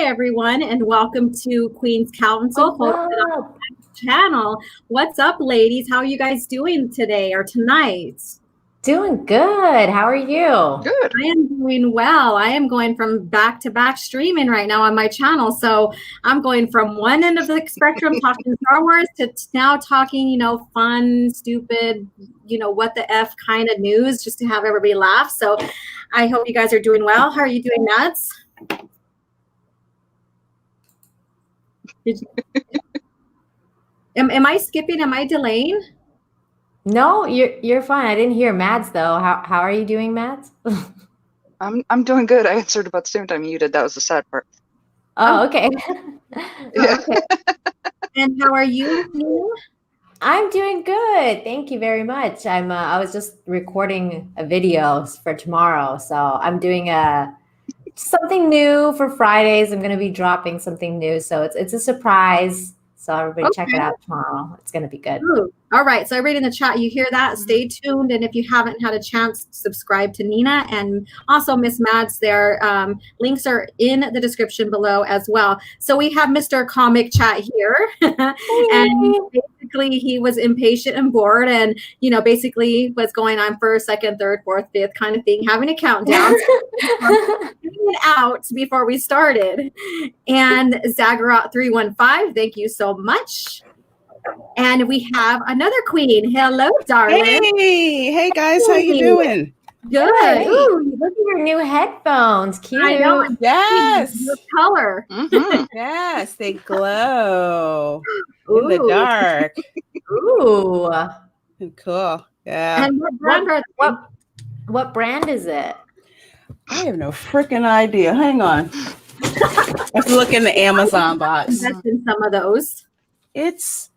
everyone, and welcome to Queen's Council hosted on the channel. What's up, ladies? How are you guys doing today or tonight? Doing good. How are you? Good. I am doing well. I am going from back-to-back streaming right now on my channel. So I'm going from one end of the spectrum talking Star Wars to now talking, fun, stupid, what the F kind of news just to have everybody laugh. So I hope you guys are doing well. How are you doing, Mads? Am I skipping? Am I delaying? No, you're fine. I didn't hear Mads though. How are you doing, Mads? I'm doing good. I answered about the same time you did. That was the sad part. Oh, okay. Yeah. Okay. And how are you, Nina? I'm doing good. Thank you very much. I was just recording a video for tomorrow, so I'm doing something new for Fridays. I'm going to be dropping something new, so it's a surprise. So everybody check it out tomorrow. It's going to be good. Ooh. All right. So I read in the chat, you hear that? Stay tuned. And if you haven't had a chance, subscribe to Nina and also Miss Mads there. Links are in the description below as well. So we have Mr. Comic Chat here. And basically he was impatient and bored and, basically was going on first, second, third, fourth, fifth kind of thing, having a countdown. It out before we started. And Zaggerot 315, thank you so much. And we have another queen. Hello, darling. Hey guys, how you doing? Good. Ooh, look at your new headphones. Cute. I know. Yes. Your color. Mm-hmm. Yes, they glow in the dark. Ooh. Cool. Yeah. And what brand are they? What brand is it? I have no freaking idea. Hang on. Let's look in the Amazon box. Invest in some of those. It's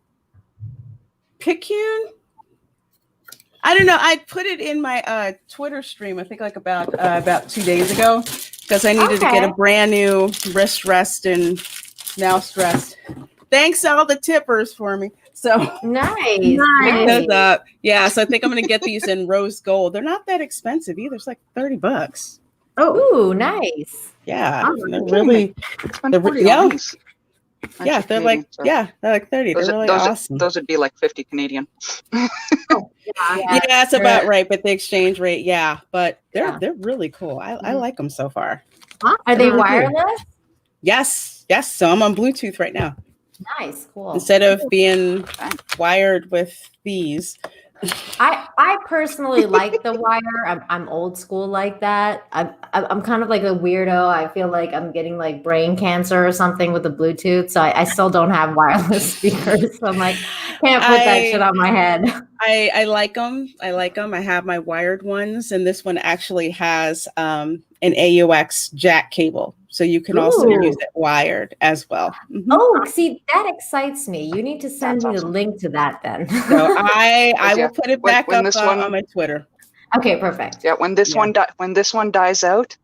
Picune. I don't know. I put it in my Twitter stream, I think like about 2 days ago, because I needed to get a brand new wrist rest and mouse rest. Thanks all the tippers for me. So Nice. those up. Yeah, so I think I'm gonna get these in rose gold. They're not that expensive either. It's like $30. Oh, nice. Yeah, Oh, they're really They're pretty nice. yeah, they're like they're like 30. They're really awesome. Those would be like 50 Canadian. Yeah. Yeah, that's about right. But the exchange rate, but they're really cool. I like them so far. Are they wireless? Yes. So I'm on Bluetooth right now Nice, cool. instead of being wired with these. I personally like the wire. I'm old school like that. I'm kind of like a weirdo. I feel like I'm getting like brain cancer or something with the Bluetooth. So I still don't have wireless speakers. So I'm like, can't put that shit on my head. I like them. I have my wired ones, and this one actually has an AUX jack cable, so you can also use it wired as well. Mm-hmm. Oh, see, that excites me. You need to send me the link to that then. So I will put it back up on my Twitter. Okay, perfect. Yeah, when this one dies out,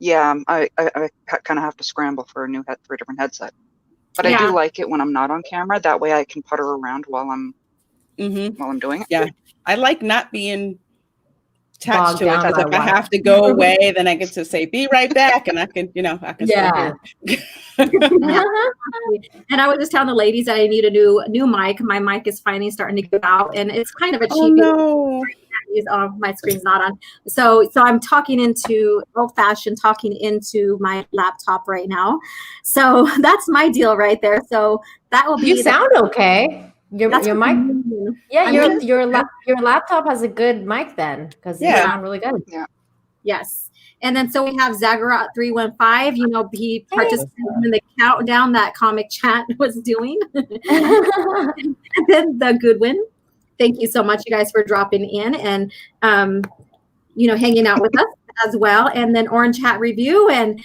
I kind of have to scramble for a different headset. But I do like it when I'm not on camera. That way I can putter around while I'm doing it. Yeah, I like not being attached to it. Bogged down Like I have to go away, then I get to say, "Be right back," and I can Yeah. And I was just telling the ladies that I need a new mic. My mic is finally starting to give out, and it's kind of a cheap. Oh no. My screen's not on. So I'm talking into old-fashioned, talking into my laptop right now. So that's my deal right there. So that will be. You sound okay. Your mic. Yeah, your laptop has a good mic then, because you sound really good. Yeah. Yes. And then so we have Zaggerot 315. He participated in the countdown that Comic Chat was doing. And then the Goodwin. Thank you so much, you guys, for dropping in and hanging out with us as well. And then Orange Hat Review, and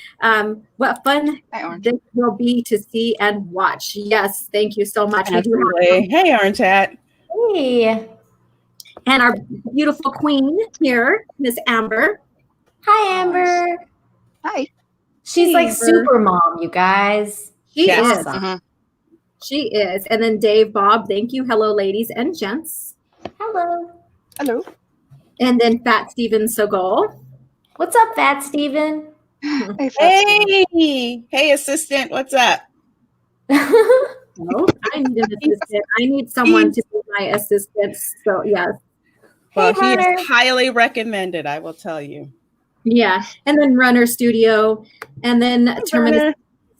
what fun this will be to see and watch. Yes, thank you so much. Hey, Orange Hat. Hey. And our beautiful queen here, Miss Amber. Hi, Amber. Hi. She's like super mom, you guys. She is. Mm-hmm. She is. And then Dave, Bob, thank you. Hello, ladies and gents. Hello. Hello. And then Fat Steven Sogol. What's up, Fat Steven? Hey, assistant, what's up? No, I need an assistant. I need someone to be my assistant. So yes. Well, Hey, he Runner. is highly recommended, I will tell you. Yeah. And then Runner Studio. And then Terminus. Runner.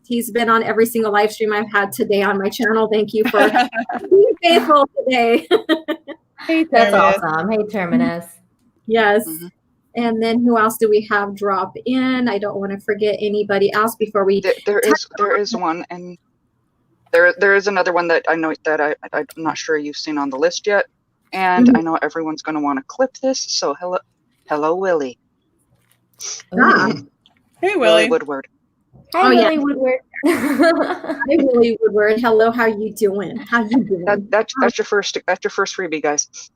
He's been on every single live stream I've had today on my channel. Thank you for being faithful today. Hey, That's Terminus. awesome. Hey, Terminus. Yes. Mm-hmm. And then who else do we have drop in? I don't want to forget anybody else before we. There is one, and there is another one that I know that I'm not sure you've seen on the list yet, and I know everyone's going to want to clip this. So hello, Willie. Ah. Hey, Willie Willie. Woodward. Hi, Oh, yeah. Willie Woodward. Hi, Willie Woodward. Hello, how you doing? How you doing? That's your first freebie, guys.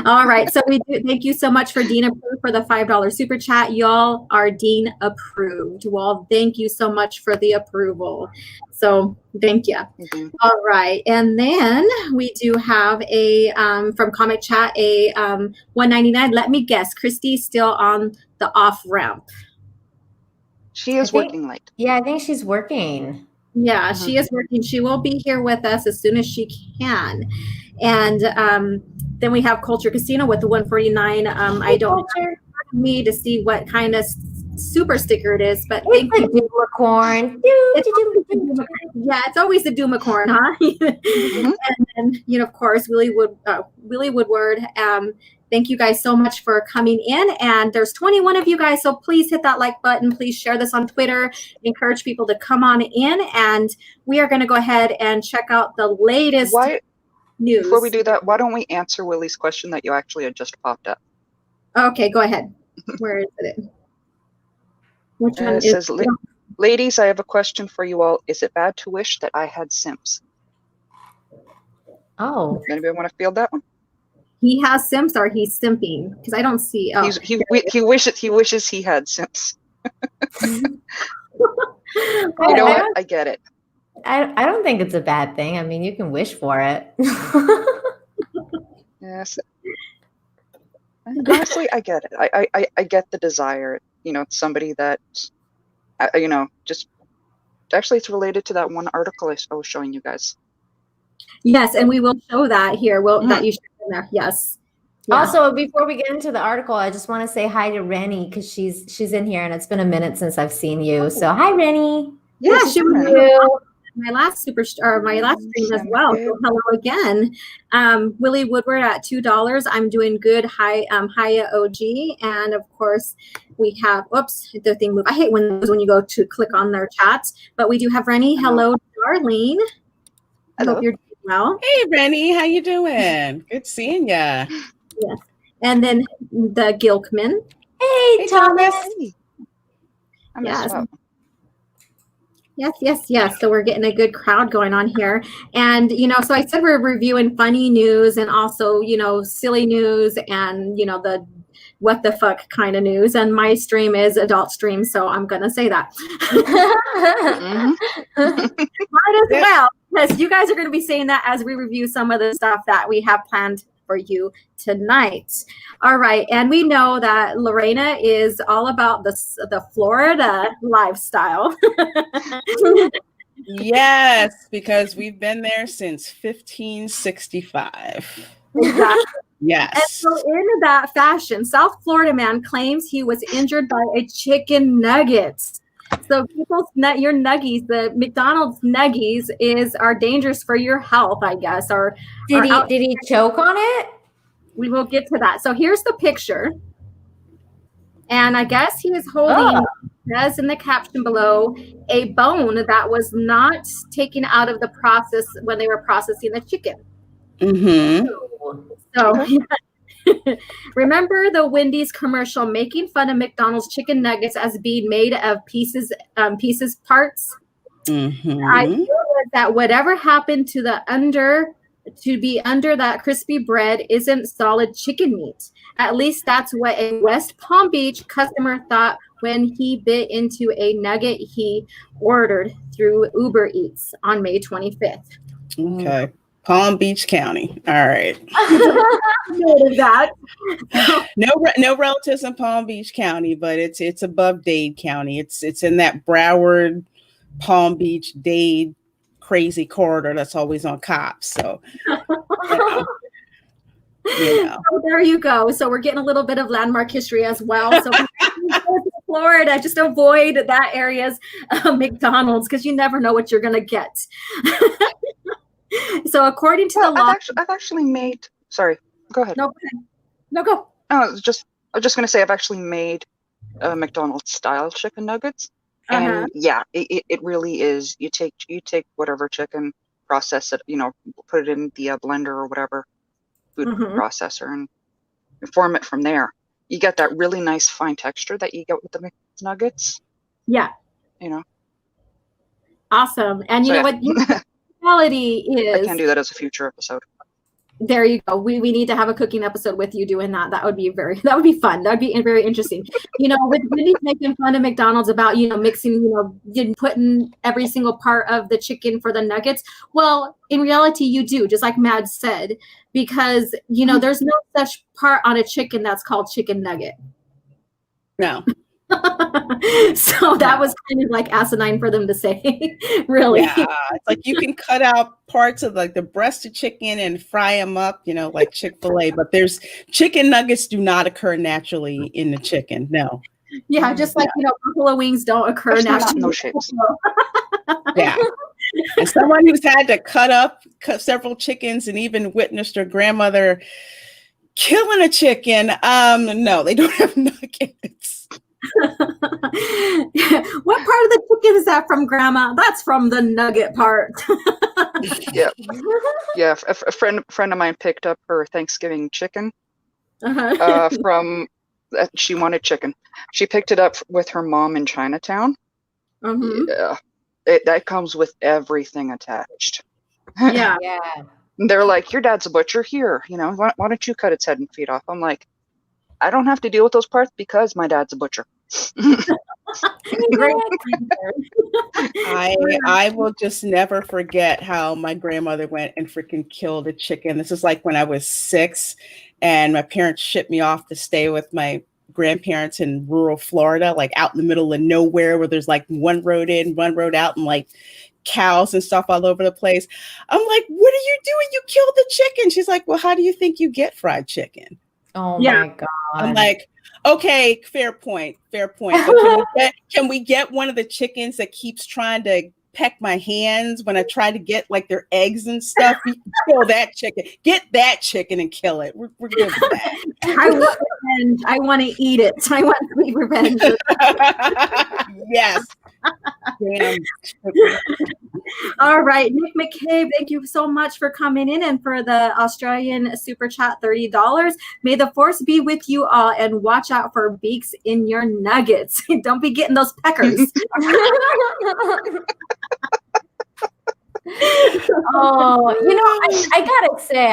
All right. So we do thank you so much for Dean approved for the $5 super chat. Y'all are Dean approved. Well, thank you so much for the approval. So thank you. Mm-hmm. All right. And then we do have a from Comic Chat a $1.99. Let me guess, Christy's still on the off ramp. She is working late. Yeah, I think she's working. Yeah, she is working. She will be here with us as soon as she can. And then we have Culture Casino with the 149. I don't know me to see what kind of super sticker it is, but it's the Doomacorn. Yeah, it's always the Doomacorn, huh? And then, you know, of course, Willie Woodward. Thank you guys so much for coming in. And there's 21 of you guys, so please hit that like button. Please share this on Twitter. Encourage people to come on in. And we are going to go ahead and check out the latest news. Before we do that, why don't we answer Willie's question that you actually had just popped up? Okay, go ahead. Where is it? Which one it says, ladies, I have a question for you all. Is it bad to wish that I had simps? Oh. Anybody want to field that one? He has simps or he's simping? Because I don't see. Oh. He wishes he had simps. You know what? I get it. I don't think it's a bad thing. I mean, you can wish for it. Yes. Honestly, I get it. I get the desire. You know, it's somebody that, you know, just actually it's related to that one article I was showing you guys. Yes, and we will show that here. That you should in there. Yes. Yeah. Also, before we get into the article, I just want to say hi to Rennie because she's in here, and it's been a minute since I've seen you. So hi, Rennie. Yeah, she was my last stream as well. So hello again. Willie Woodward at $2. I'm doing good. Hi, Hiya OG, and of course we have. Oops, the thing moved. I hate when you go to click on their chats. But we do have Rennie. Hello, Darlene. I hope you're doing well. Hey, Rennie, how you doing? Good seeing ya. Yes, and then the Gilkman. Hey, Thomas. Yes. So we're getting a good crowd going on here. And, you know, so I said we're reviewing funny news and also, you know, silly news and, you know, the what the fuck kind of news. And my stream is adult stream, so I'm going to say that. Might as well, because you guys are going to be saying that as we review some of the stuff that we have planned for you tonight. All right, and we know that Lorena is all about the Florida lifestyle. Yes, because we've been there since 1565. Exactly. Yes. And so in that fashion, South Florida man claims he was injured by a chicken nugget. So your nuggies, the McDonald's nuggies are dangerous for your health, I guess. Or did he choke on it? We will get to that. So here's the picture. And I guess he was holding, as in the caption below, a bone that was not taken out of the process when they were processing the chicken. Mm-hmm. So remember the Wendy's commercial making fun of McDonald's chicken nuggets as being made of parts? Mm-hmm. I feel that whatever happened to be under that crispy bread isn't solid chicken meat. At least that's what a West Palm Beach customer thought when he bit into a nugget he ordered through Uber Eats on May 25th. Okay. Palm Beach County. All right. Noted that. No relatives in Palm Beach County, but it's above Dade County. It's in that Broward, Palm Beach, Dade crazy corridor that's always on cops. So, So there you go. So we're getting a little bit of landmark history as well. So Florida, just avoid that area's McDonald's because you never know what you're going to get. So according to the law, I've actually made. Sorry, go ahead. No, go. I was just going to say I've actually made McDonald's style chicken nuggets, and yeah, it really is. You take whatever chicken, process it, put it in the blender or whatever food processor, and form it from there. You get that really nice fine texture that you get with the nuggets. Yeah. Awesome. And you know what? Reality is, I can do that as a future episode. There you go. We need to have a cooking episode with you doing that. That would be fun. That would be very interesting. With Wendy's making fun of McDonald's about, mixing, putting every single part of the chicken for the nuggets. Well, in reality, you do, just like Mad said, because, there's no such part on a chicken that's called chicken nugget. No. So that was kind of like asinine for them to say, really. Yeah, it's like you can cut out parts of like the breast of chicken and fry them up, like Chick-fil-A, but there's chicken nuggets do not occur naturally in the chicken. No. Yeah, just like, buffalo wings don't occur naturally. No shapes. Yeah. And someone who's had to cut several chickens and even witnessed her grandmother killing a chicken, no, they don't have nuggets. What part of the chicken is that from, Grandma? That's from the nugget part. Yeah. A friend of mine picked up her Thanksgiving chicken from. She wanted chicken. She picked it up with her mom in Chinatown. Yeah, that comes with everything attached. Yeah. They're like, your dad's a butcher. Here, why don't you cut its head and feet off? I'm like, I don't have to deal with those parts because my dad's a butcher. I will just never forget how my grandmother went and freaking killed a chicken. This is like when I was 6 and my parents shipped me off to stay with my grandparents in rural Florida, like out in the middle of nowhere where there's like one road in, one road out, and like cows and stuff all over the place. I'm like, what are you doing? You killed the chicken. She's like, well, how do you think you get fried chicken? Oh my God. I'm like, okay, fair point. But can we get one of the chickens that keeps trying to peck my hands when I try to get like their eggs and stuff? You can kill that chicken. Get that chicken and kill it. We're good with that. I want revenge. I want to eat it. I want to eat revenge. Yes. Damn. All right, Nick McCabe, thank you so much for coming in and for the Australian Super Chat, $30. May the force be with you all, and watch out for beaks in your nuggets. Don't be getting those peckers. I gotta say,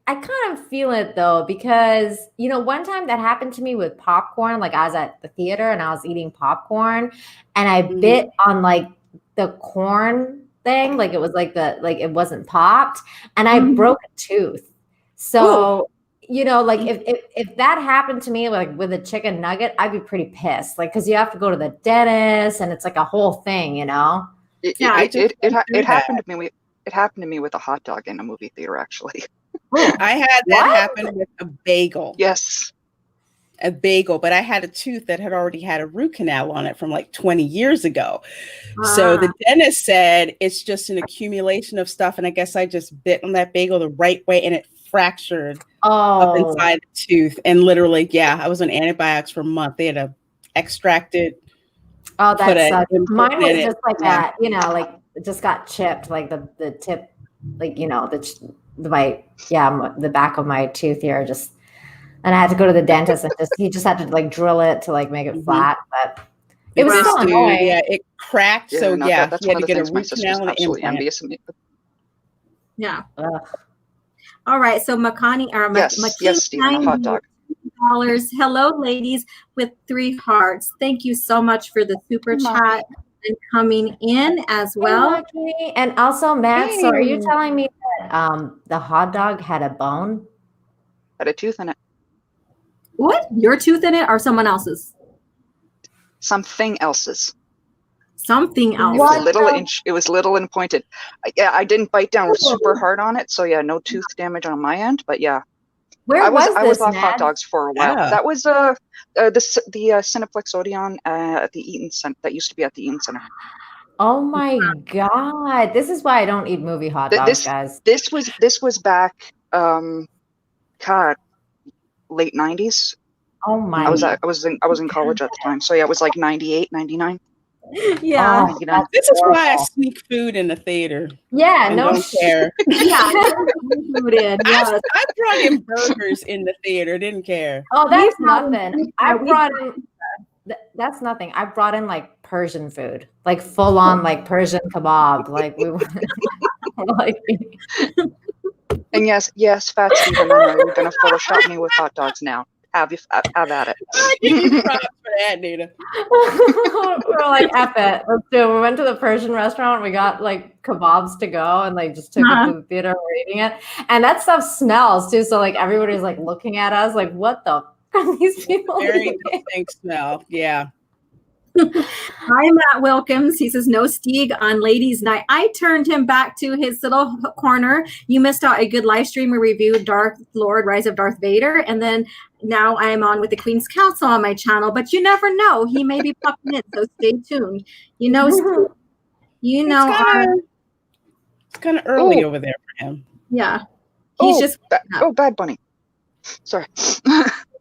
I kind of feel it though, because, one time that happened to me with popcorn, like I was at the theater and I was eating popcorn and I bit on like the corn thing. Like it was like it wasn't popped and I broke a tooth. So, if that happened to me, like with a chicken nugget, I'd be pretty pissed. Like, cause you have to go to the dentist and it's like a whole thing, It happened to me. It happened to me with a hot dog in a movie theater, actually. I had that happen with a bagel. Yes. A bagel, but I had a tooth that had already had a root canal on it from like 20 years ago. So the dentist said it's just an accumulation of stuff. And I guess I just bit on that bagel the right way and it fractured up inside the tooth. And literally, I was on antibiotics for a month. They had to extract it. Oh, that sucks. Mine was just like that, like it just got chipped, like the tip, like, the back of my tooth here just, and I had to go to the dentist and he just had to like drill it to like make it flat, but it was so annoying. Yeah, it cracked. Yeah, so that's he had one to get a of the things my root sister's canal and absolutely implant. envious of me. Yeah. Ugh. All right. So Makani, yes, Stephen, a hot dog. Hello, ladies with 3 hearts. Thank you so much for the super chat and coming in as well. Hey, and also, Matt, so are you telling me the hot dog had a bone? Had a tooth in it. What? Your tooth in it or someone else's? Something else's. Something else. It was little it was little and pointed. I didn't bite down super hard on it, so yeah, no tooth damage on my end. But yeah, Where I was this, off Matt? hot dogs for a while. Yeah. That was the Cineplex Odeon at the Eaton Center. That used to be at the Eaton Center. Oh my God. This is why I don't eat movie hot dogs, guys. This was back God, late 90s. Oh my. I was in college at the time. So yeah, it was like 98, 99. Yeah. Oh, that's This is why I horrible. sneak food in the theater. Yeah, And no don't care. Yeah. Food in. Yes. I brought in burgers in the theater. Didn't care. Oh, that's We brought nothing. in- I we brought in that's nothing. I brought in like Persian food, like full on like Persian kebab. Like we like And yes, Fat Stephen, I know you're gonna Photoshop me with hot dogs now. Have at it. I give you props for that, Nita. we're like, F it. Let's do it. We went to the Persian restaurant. We got like kebabs to go and like just took it to the theater and we're eating it. And that stuff smells too. So like everybody's like looking at us like, what the f- are these people Very eating? distinct smell. Yeah. Hi, Matt Wilkins. He says, no Steeg on ladies' night. I turned him back to his little corner. You missed out a good live stream. We reviewed Darth Lord, Rise of Darth Vader. And then now I'm on with the Queen's Council on my channel. But you never know. He may be popping in. So stay tuned. You know, It's kind of early over there for him. yeah. He's just Bad Bunny. Sorry.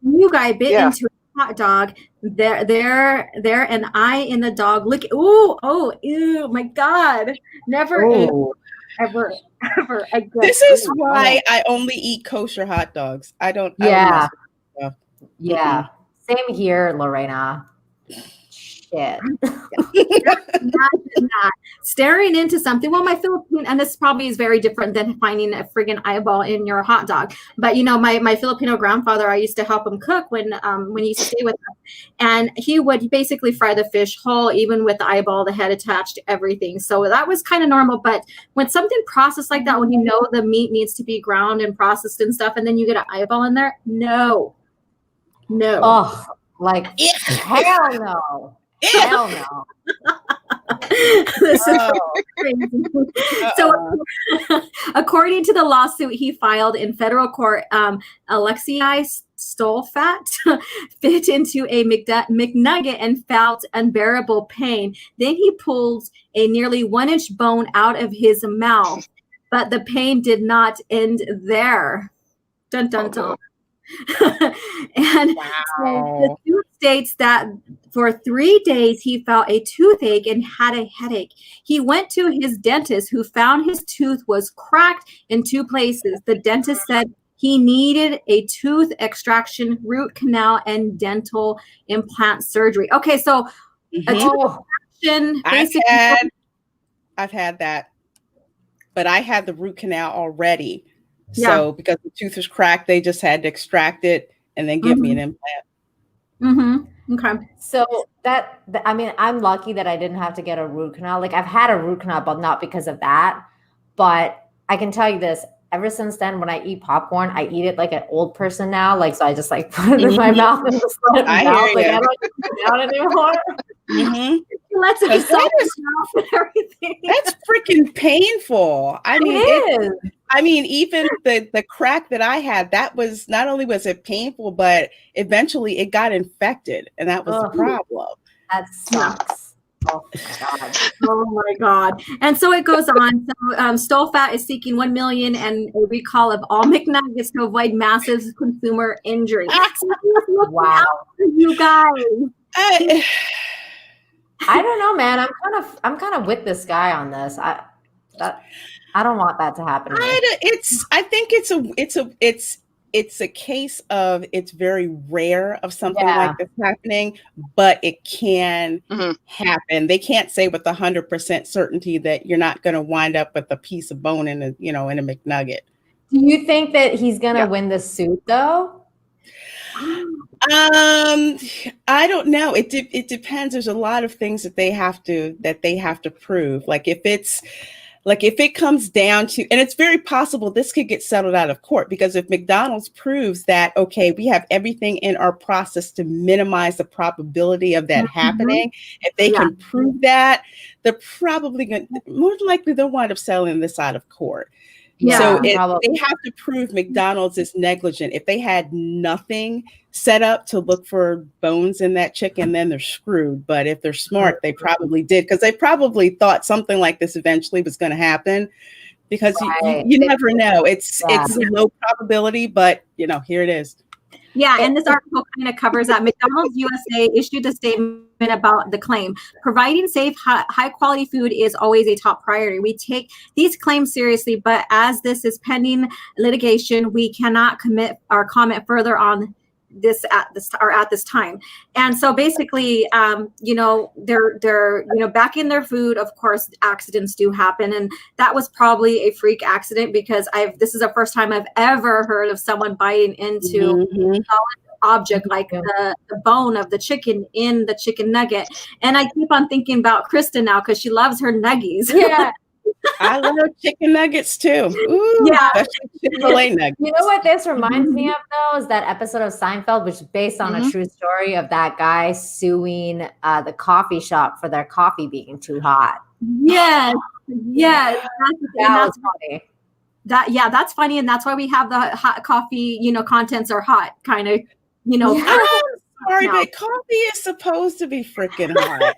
new guy bit Yeah. into a hot dog. There, and I in the dog. Look, ew, my God. Never ate ever again. This is why I only eat kosher hot dogs. I don't. I don't Yeah. mess with stuff. Yeah. Same here, Lorena. Shit. Imagine that. Staring into something. Well, my Filipino, and this probably is very different than finding a friggin' eyeball in your hot dog. But you know, my Filipino grandfather, I used to help him cook when he used to stay with us, and he would basically fry the fish whole, even with the eyeball, the head attached, everything. So that was kind of normal. But when something processed like that, when you know the meat needs to be ground and processed and stuff, and then you get an eyeball in there, no. Oh, like hell no. Hell no. This is crazy. So, according to the lawsuit he filed in federal court, Alexei Stolfat bit into a McNugget and felt unbearable pain. Then he pulled a nearly 1-inch bone out of his mouth, but the pain did not end there. Dun dun dun. And so the suit states that for 3 days he felt a toothache and had a headache. He went to his dentist, who found his tooth was cracked in 2 places. The dentist said he needed a tooth extraction, root canal, and dental implant surgery. Okay, so a tooth extraction, basically. I've had that, but I had the root canal already. So because the tooth was cracked, they just had to extract it and then give me an implant. Okay. So I mean, I'm lucky that I didn't have to get a root canal. Like I've had a root canal, but not because of that. But I can tell you this, ever since then, when I eat popcorn, I eat it like an old person now. Like, so I just like put it in my mouth and just let it melt. Like I don't eat it out anymore. Let's it and everything. That's freaking painful. I mean, even the crack that I had, that was not only was it painful, but eventually it got infected, and that was the problem. That sucks. Oh my God. Oh my God. And so it goes on. So Stolfat is seeking $1 million and a recall of all McNuggets to avoid massive consumer injury. Wow. You guys. I don't know, man. I'm kind of with this guy on this. I don't want that to happen to me. I think it's a case of it's very rare of something like this happening, but it can happen. They can't say with 100% certainty that you're not going to wind up with a piece of bone in a McNugget. Do you think that he's going to win the suit though? I don't know. It depends. There's a lot of things that they have to prove. Like if it's Like if it comes down to, and it's very possible this could get settled out of court, because if McDonald's proves that, okay, we have everything in our process to minimize the probability of that happening, if they can prove that, they're probably going to, more than likely they'll wind up settling this out of court. Yeah, so they have to prove McDonald's is negligent. If they had nothing set up to look for bones in that chicken, then they're screwed. But if they're smart, they probably did, because they probably thought something like this eventually was going to happen, because you never know. It's low probability, but here it is. Yeah, and this article kind of covers that. McDonald's USA issued a statement about the claim. Providing safe, high-quality food is always a top priority. We take these claims seriously, but as this is pending litigation, we cannot commit or comment further on this at this time. And so basically, they're backing their food. Of course, accidents do happen, and that was probably a freak accident, because this is the first time I've ever heard of someone biting into a solid object like the bone of the chicken in the chicken nugget. And I keep on thinking about Krista now, because she loves her nuggies. Yeah. I love chicken nuggets too. Ooh, yeah. Chick-fil-A nuggets. You know what this reminds me of, though, is that episode of Seinfeld, which is based on a true story of that guy suing the coffee shop for their coffee being too hot. Yes. That's funny. That's funny, and that's why we have the hot coffee, contents are hot, kind of, I'm sorry, but coffee is supposed to be freaking hot.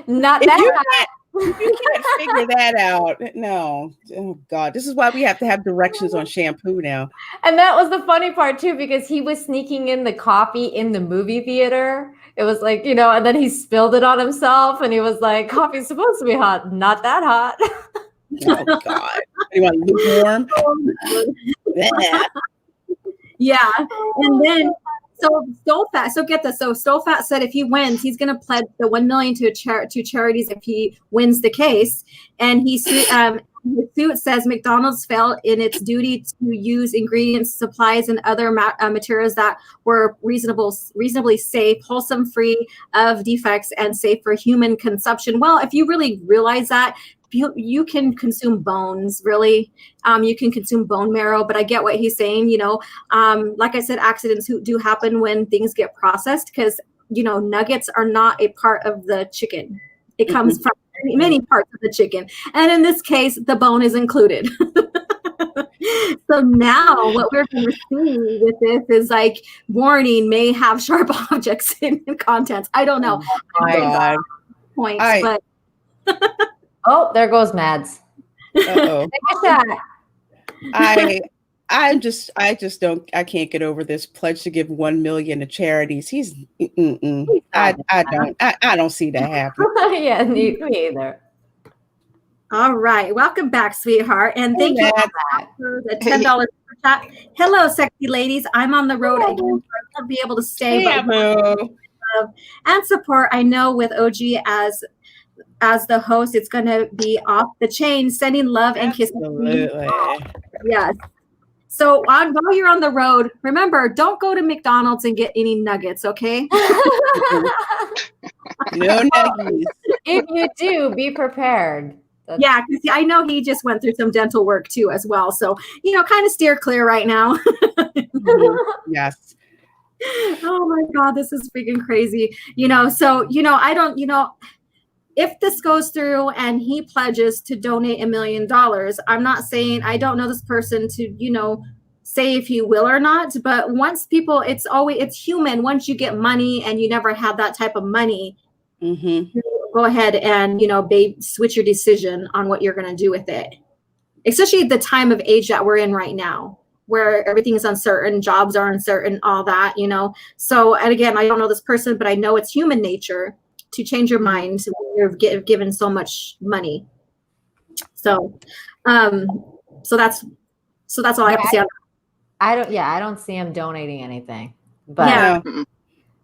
Not that hot. You can't figure that out. No. Oh God. This is why we have to have directions on shampoo now. And that was the funny part too, because he was sneaking in the coffee in the movie theater. It was like, and then he spilled it on himself, and he was like, coffee's supposed to be hot, not that hot. Oh God. You want lukewarm? Yeah. And then so get this. So Stolfat said if he wins, he's going to pledge the $1 million to charities if he wins the case. And the suit says McDonald's failed in its duty to use ingredients, supplies, and other materials that were reasonably safe, wholesome, free of defects, and safe for human consumption. Well, if you really realize that, you can consume bones, really. You can consume bone marrow, but I get what he's saying. Like I said, accidents do happen when things get processed, because nuggets are not a part of the chicken. It comes from many parts of the chicken, and in this case, the bone is included. So now what we're going to see with this is like, warning, may have sharp objects in contents. I don't know. Points, but. Oh, there goes Mads. Uh-oh. I can't get over this pledge to give $1 million to charities. I don't see that happening. Yeah, me either. All right, welcome back, sweetheart, and thank you for the $10 super chat. Hello, sexy ladies. I'm on the road again, so I won't be able to stay, but and support. I know with OG as the host, it's going to be off the chain, sending love and kisses. Yes. So while you're on the road, remember, don't go to McDonald's and get any nuggets, okay? No nuggies. If you do, be prepared. Yeah, because I know he just went through some dental work too as well. So, kind of steer clear right now. Yes. Oh my God, this is freaking crazy. So, I don't, if this goes through and he pledges to donate $1 million, I'm not saying I don't know this person to, say if he will or not. But once people, it's human. Once you get money and you never have that type of money, go ahead and, switch your decision on what you're going to do with it. Especially at the time of age that we're in right now, where everything is uncertain, jobs are uncertain, all that, So, and again, I don't know this person, but I know it's human nature to change your mind when you're given so much money. So, so that's all I have to say on that. I don't see him donating anything, but yeah.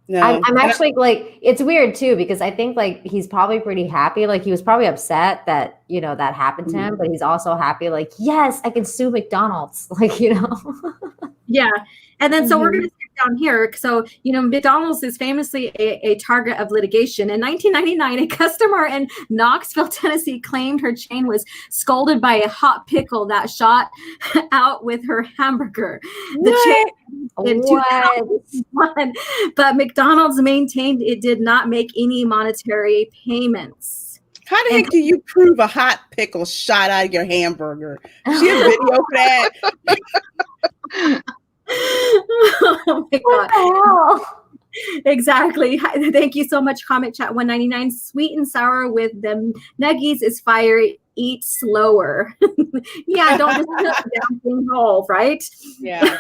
No. I'm actually like, it's weird too, because I think like he's probably pretty happy. Like he was probably upset that, that happened to him, but he's also happy. Like, yes, I can sue McDonald's. Like, Yeah. And then, so we're going to skip down here. So, McDonald's is famously a target of litigation. In 1999, a customer in Knoxville, Tennessee claimed her chain was scolded by a hot pickle that shot out with her hamburger. The chain in 2001, but McDonald's maintained it did not make any monetary payments. How the heck do you prove a hot pickle shot out of your hamburger? She a video for that? Oh my God. Exactly. Thank you so much. Comment chat 199. Sweet and sour with them nuggies is fire. Eat slower. Yeah, don't just put the damn thing whole, right? Yeah.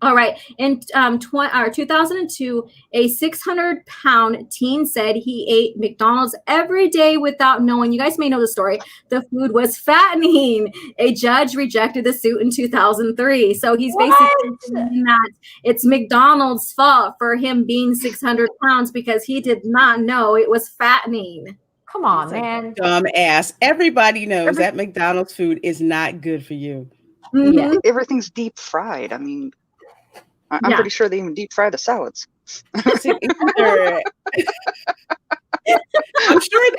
All right. In 2002, a 600-pound teen said he ate McDonald's every day without knowing. You guys may know the story. The food was fattening. A judge rejected the suit in 2003. So he's basically saying that it's McDonald's fault for him being 600 pounds because he did not know it was fattening. Come on, man. Dumb ass. Everybody knows that McDonald's food is not good for you. Mm-hmm. Yeah, everything's deep fried. I mean, I'm pretty sure they even deep fry the salads. I'm sure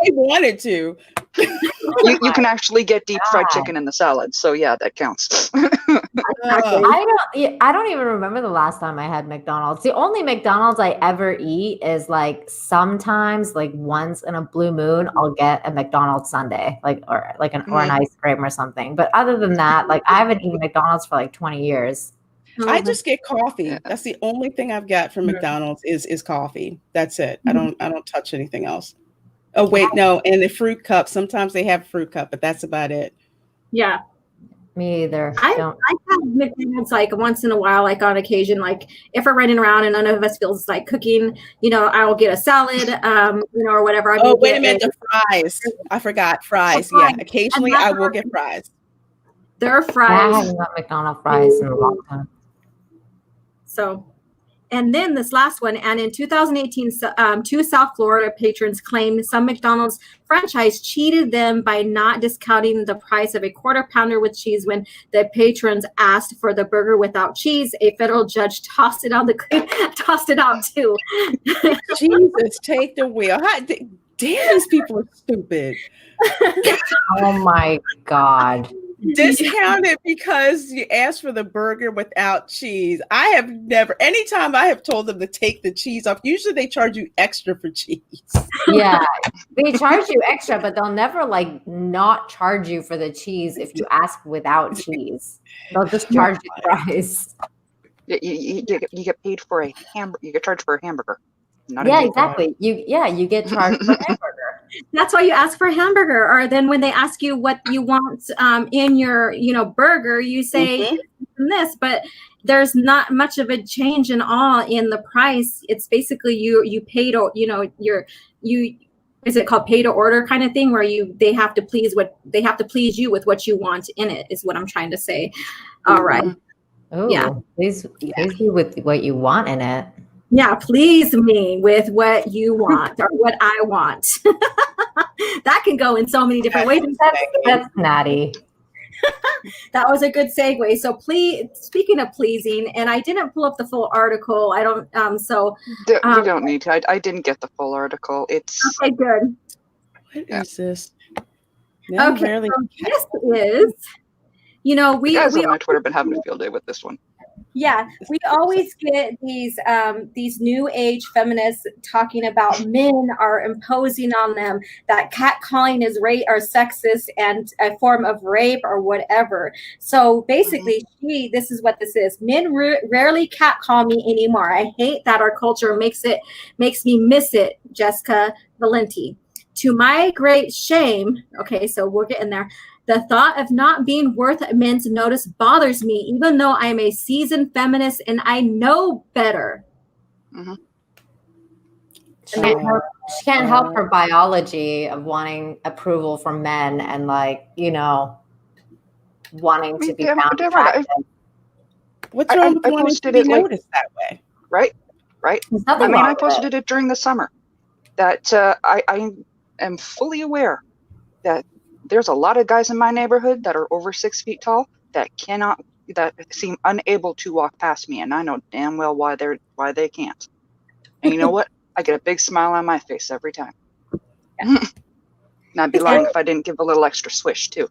they wanted to. You can actually get deep fried chicken in the salad, so yeah, that counts. I don't even remember the last time I had McDonald's. The only McDonald's I ever eat is like sometimes, like once in a blue moon, I'll get a McDonald's sundae, or an ice cream or something. But other than that, like I haven't eaten McDonald's for like 20 years. I just get coffee. That's the only thing I've got from McDonald's is coffee. That's it. I don't touch anything else. Oh wait, no, and the fruit cup. Sometimes they have fruit cup, but that's about it. Yeah. Me either. I have McDonald's like once in a while, like on occasion, like if we're running around and none of us feels like cooking, I'll get a salad, or whatever. Wait a minute, the fries. I forgot fries. Yeah, occasionally I will get fries. There are fries. I haven't got McDonald's fries in a long time. So, and then this last one, and in 2018, two South Florida patrons claimed some McDonald's franchise cheated them by not discounting the price of a quarter pounder with cheese when the patrons asked for the burger without cheese. A federal judge tossed it out too. Jesus, take the wheel. Damn, these people are stupid. Oh my God. Discounted because you asked for the burger without cheese. I have never, anytime I have told them to take the cheese off, usually they charge you extra for cheese. Yeah, they charge you extra, but they'll never not charge you for the cheese if you ask without cheese. They'll just charge you the price. You get paid for a hamburger. You get charged for a hamburger. Exactly. You get charged for a hamburger. That's why you ask for a hamburger. Or then when they ask you what you want in your burger, you say this, but there's not much of a change in all in the price. It's basically you pay to is it called pay to order kind of thing where they have to please you with what you want in it is what I'm trying to say. All right. Oh yeah. Please you with what you want in it. Yeah, please me with what you want or what I want. That can go in so many different ways. That's natty. That was a good segue. So speaking of pleasing, and I didn't pull up the full article. I don't. You don't need to. I didn't get the full article. It's okay. Good. What is this? No, okay. So this is. We guys on my Twitter been having a field day with this one. Yeah, we always get these new age feminists talking about men are imposing on them, that catcalling is rape or sexist and a form of rape or whatever. So basically, this is what this is. Men rarely catcall me anymore. I hate that our culture makes me miss it, Jessica Valenti. To my great shame, okay, so we'll get in there. The thought of not being worth men's notice bothers me, even though I'm a seasoned feminist and I know better. Mm-hmm. She can't help her biology of wanting approval from men and wanting to be found attractive. What's wrong with wanting to be noticed that way? Right. I posted it during the summer. That I am fully aware that there's a lot of guys in my neighborhood that are over 6 feet tall that cannot that seem unable to walk past me, and I know damn well why they can't. And you know what? I get a big smile on my face every time. And I'd be lying if I didn't give a little extra swish too.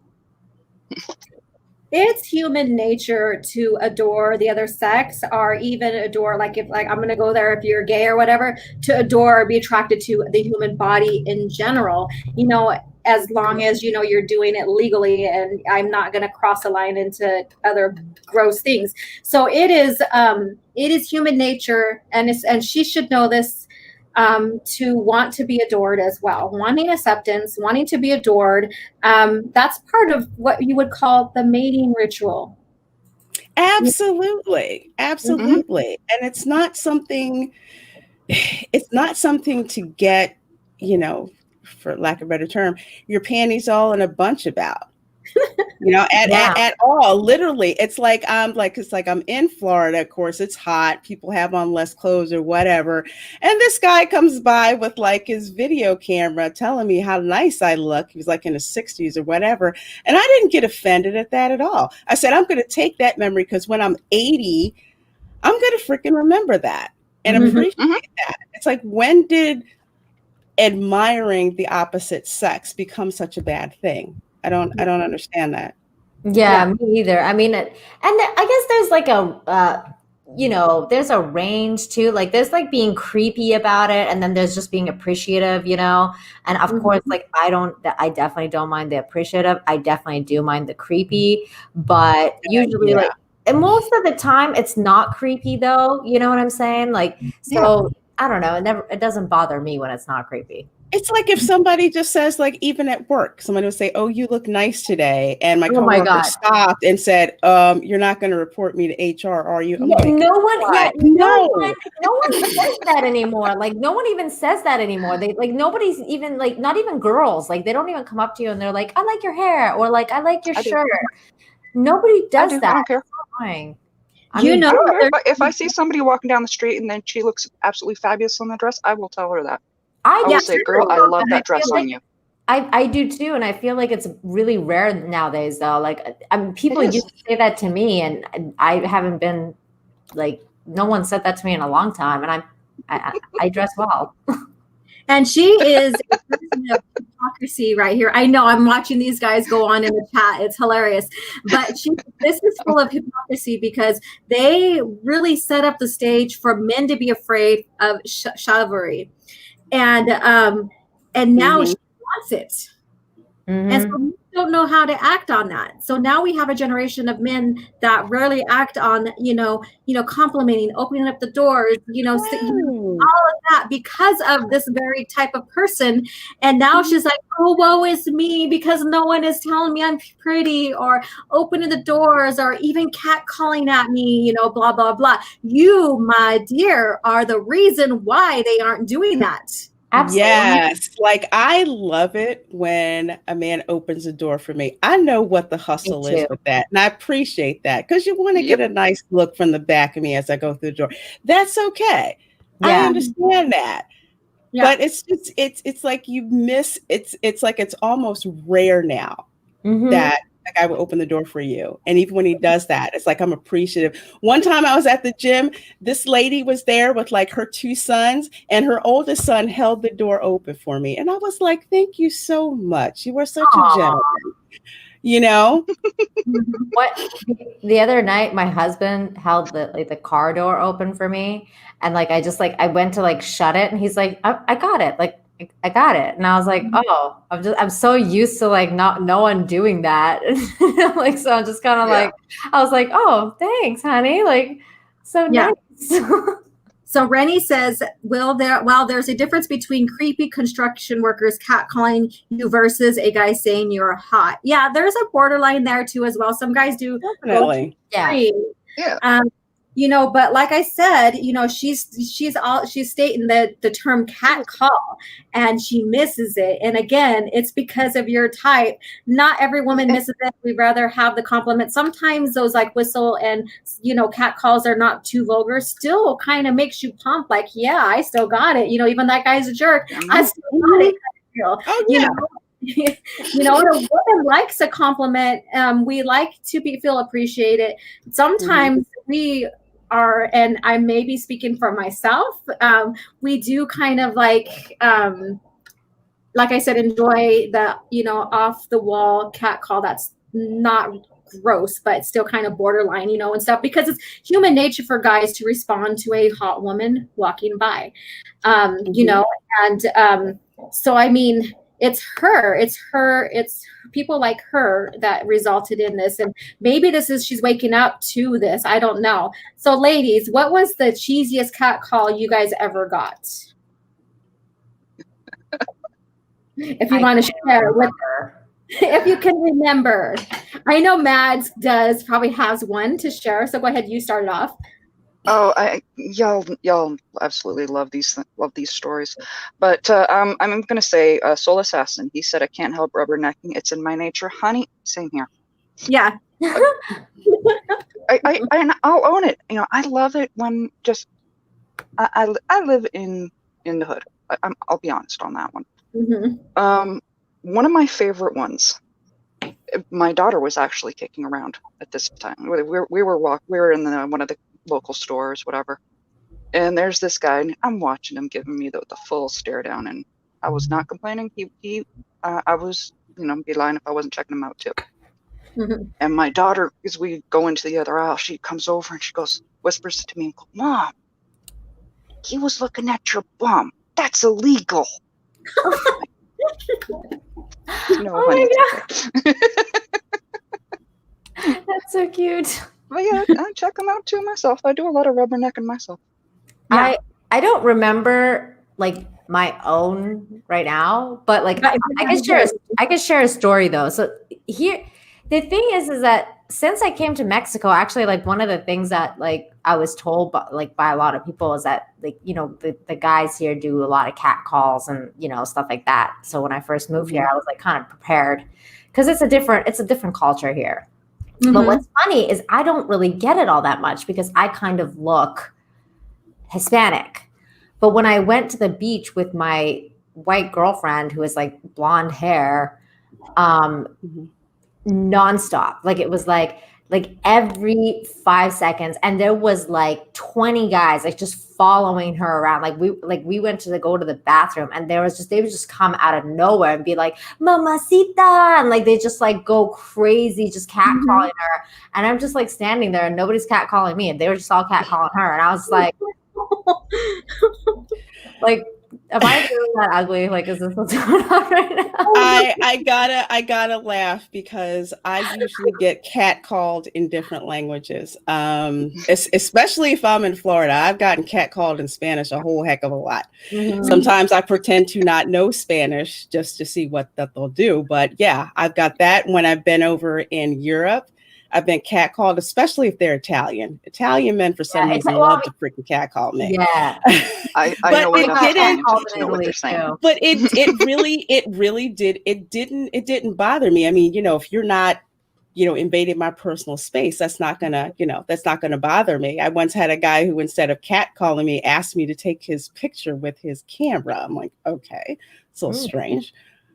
It's human nature to adore the other sex, or even adore, like, if like I'm gonna go there, if you're gay or whatever, to adore or be attracted to the human body in general, you know, as long as, you know, you're doing it legally, and I'm not gonna cross a line into other gross things. So it is human nature, and she should know this, to want to be adored as well, wanting acceptance, wanting to be adored. That's part of what you would call the mating ritual. Absolutely. Absolutely. And it's not something to get, you know, for lack of a better term, your panties all in a bunch about. You know, at all. Literally, it's like I'm in Florida. Of course, it's hot. People have on less clothes or whatever. And this guy comes by with like his video camera telling me how nice I look. He was like in his 60s or whatever. And I didn't get offended at that at all. I said, I'm going to take that memory, because when I'm 80, I'm going to freaking remember that and appreciate that. It's like, when did admiring the opposite sex become such a bad thing? I don't understand that. Yeah, me either. I mean, and I guess there's like a, you know, there's a range too. Like there's like being creepy about it, and then there's just being appreciative, you know. And of course, like I definitely don't mind the appreciative. I definitely do mind the creepy, but usually like, and most of the time it's not creepy though. You know what I'm saying? Like, so I don't know. It doesn't bother me when it's not creepy. It's like if somebody just says, like, even at work, somebody will say, "Oh, you look nice today," and my coworker stopped and said, "You're not going to report me to HR, are you?" No one says that anymore. Like no one even says that anymore. They like nobody's even like, not even girls. Like they don't even come up to you and they're like, "I like your hair," or like, "I like your shirt." Nobody does that. I don't care. If I see somebody walking down the street and then she looks absolutely fabulous in the dress, I will tell her that. I will say, "Girl, I love that dress on you." I do too, and I feel like it's really rare nowadays, though. Like, people used to say that to me, and I haven't been like, no one said that to me in a long time, and I dress well. And she is a person of hypocrisy right here. I know, I'm watching these guys go on in the chat. It's hilarious. But this is full of hypocrisy, because they really set up the stage for men to be afraid of chivalry. And now she wants it. And so we don't know how to act on that. So now we have a generation of men that rarely act on, complimenting, opening up the doors, all of that, because of this very type of person. And now she's like, "Oh, woe is me, because no one is telling me I'm pretty, or opening the doors, or even catcalling at me, blah, blah, blah." You, my dear, are the reason why they aren't doing that. Absolutely. Yes. Like, I love it when a man opens a door for me. I know what the hustle is with that. And I appreciate that, because you want to get a nice look from the back of me as I go through the door. That's okay. Yeah. I understand that. Yeah. But it's like you miss, it's like it's almost rare now that a guy will open the door for you. And even when he does that, it's like, I'm appreciative. One time I was at the gym, this lady was there with like her 2 sons, and her oldest son held the door open for me. And I was like, "Thank you so much. You were such a gentleman." What, the other night, my husband held the car door open for me. And like, I went to like shut it, and he's like, I got it. Like, I got it. And I was like, "Oh, I'm so used to like no one doing that." Like, so I'm just kind of like, I was like, "Oh, thanks, honey." Like, so nice. So Rennie says, while there's a difference between creepy construction workers catcalling you versus a guy saying you're hot. Yeah, there's a borderline there too as well. Some guys do. Definitely. But like I said, she's stating the term cat call, and she misses it. And again, it's because of your type. Not every woman misses it. We'd rather have the compliment. Sometimes those like whistle and cat calls are not too vulgar. Still kind of makes you pump. Like, yeah, I still got it. Even that guy's a jerk. I still got it. you know, a woman likes a compliment. We like to feel appreciated. Sometimes we are, and I may be speaking for myself, we do kind of like I said, enjoy the, you know, off the wall cat call that's not gross, but still kind of borderline, you know, and stuff, because it's human nature for guys to respond to a hot woman walking by, you know, and so, I mean, it's people like her that resulted in this. And maybe she's waking up to this. I don't know. So ladies, what was the cheesiest cat call you guys ever got? If you want to share with her, if you can remember. I know Mads probably has one to share. So go ahead, you start it off. Oh, y'all absolutely love these stories, but I'm gonna say Soul Assassin. He said, "I can't help rubbernecking. It's in my nature, honey." Same here. Yeah. I'll own it. You know, I love it when just I live in the hood. I'll be honest on that one. One of my favorite ones. My daughter was actually kicking around at this time. We were in one of the local stores, whatever, and there's this guy, and I'm watching him giving me the full stare down, and I was not complaining. I was, you know, be lying if I wasn't checking him out too. And my daughter, as we go into the other aisle, she comes over and she whispers to me, "Mom, he was looking at your bum. That's illegal." No, oh honey, my God. That's so cute. But yeah, I check them out too myself. I do a lot of rubbernecking myself. Yeah. I don't remember like my own right now, but like I can share a story though. So here, the thing is that since I came to Mexico, actually, like one of the things that like I was told by a lot of people is that, like, you know, the guys here do a lot of cat calls and, you know, stuff like that. So when I first moved here, I was like kind of prepared because it's a different culture here. But what's funny is I don't really get it all that much because I kind of look Hispanic. But when I went to the beach with my white girlfriend who has like blonde hair, nonstop, like it was like every 5 seconds, and there was like 20 guys like just following her around. We went to go to the bathroom, and they would just come out of nowhere and be like, "Mamacita," and like they just like go crazy, just catcalling her. And I'm just like standing there, and nobody's catcalling me, and they were just all catcalling her. And I was like, like, am I really that ugly? Like, is this what's going on right now? I gotta laugh because I usually get catcalled in different languages. Especially if I'm in Florida. I've gotten catcalled in Spanish a whole heck of a lot. Sometimes I pretend to not know Spanish just to see what that they'll do. But yeah, I've got that. When I've been over in Europe, I've been catcalled, especially if they're Italian. Italian men, for some reason, love to freaking catcall me. Yeah, I know enough Italian to know what they're saying. But it really didn't bother me. I mean, you know, if you're not, you know, invading my personal space, that's not gonna bother me. I once had a guy who, instead of catcalling me, asked me to take his picture with his camera. I'm like, okay, so strange.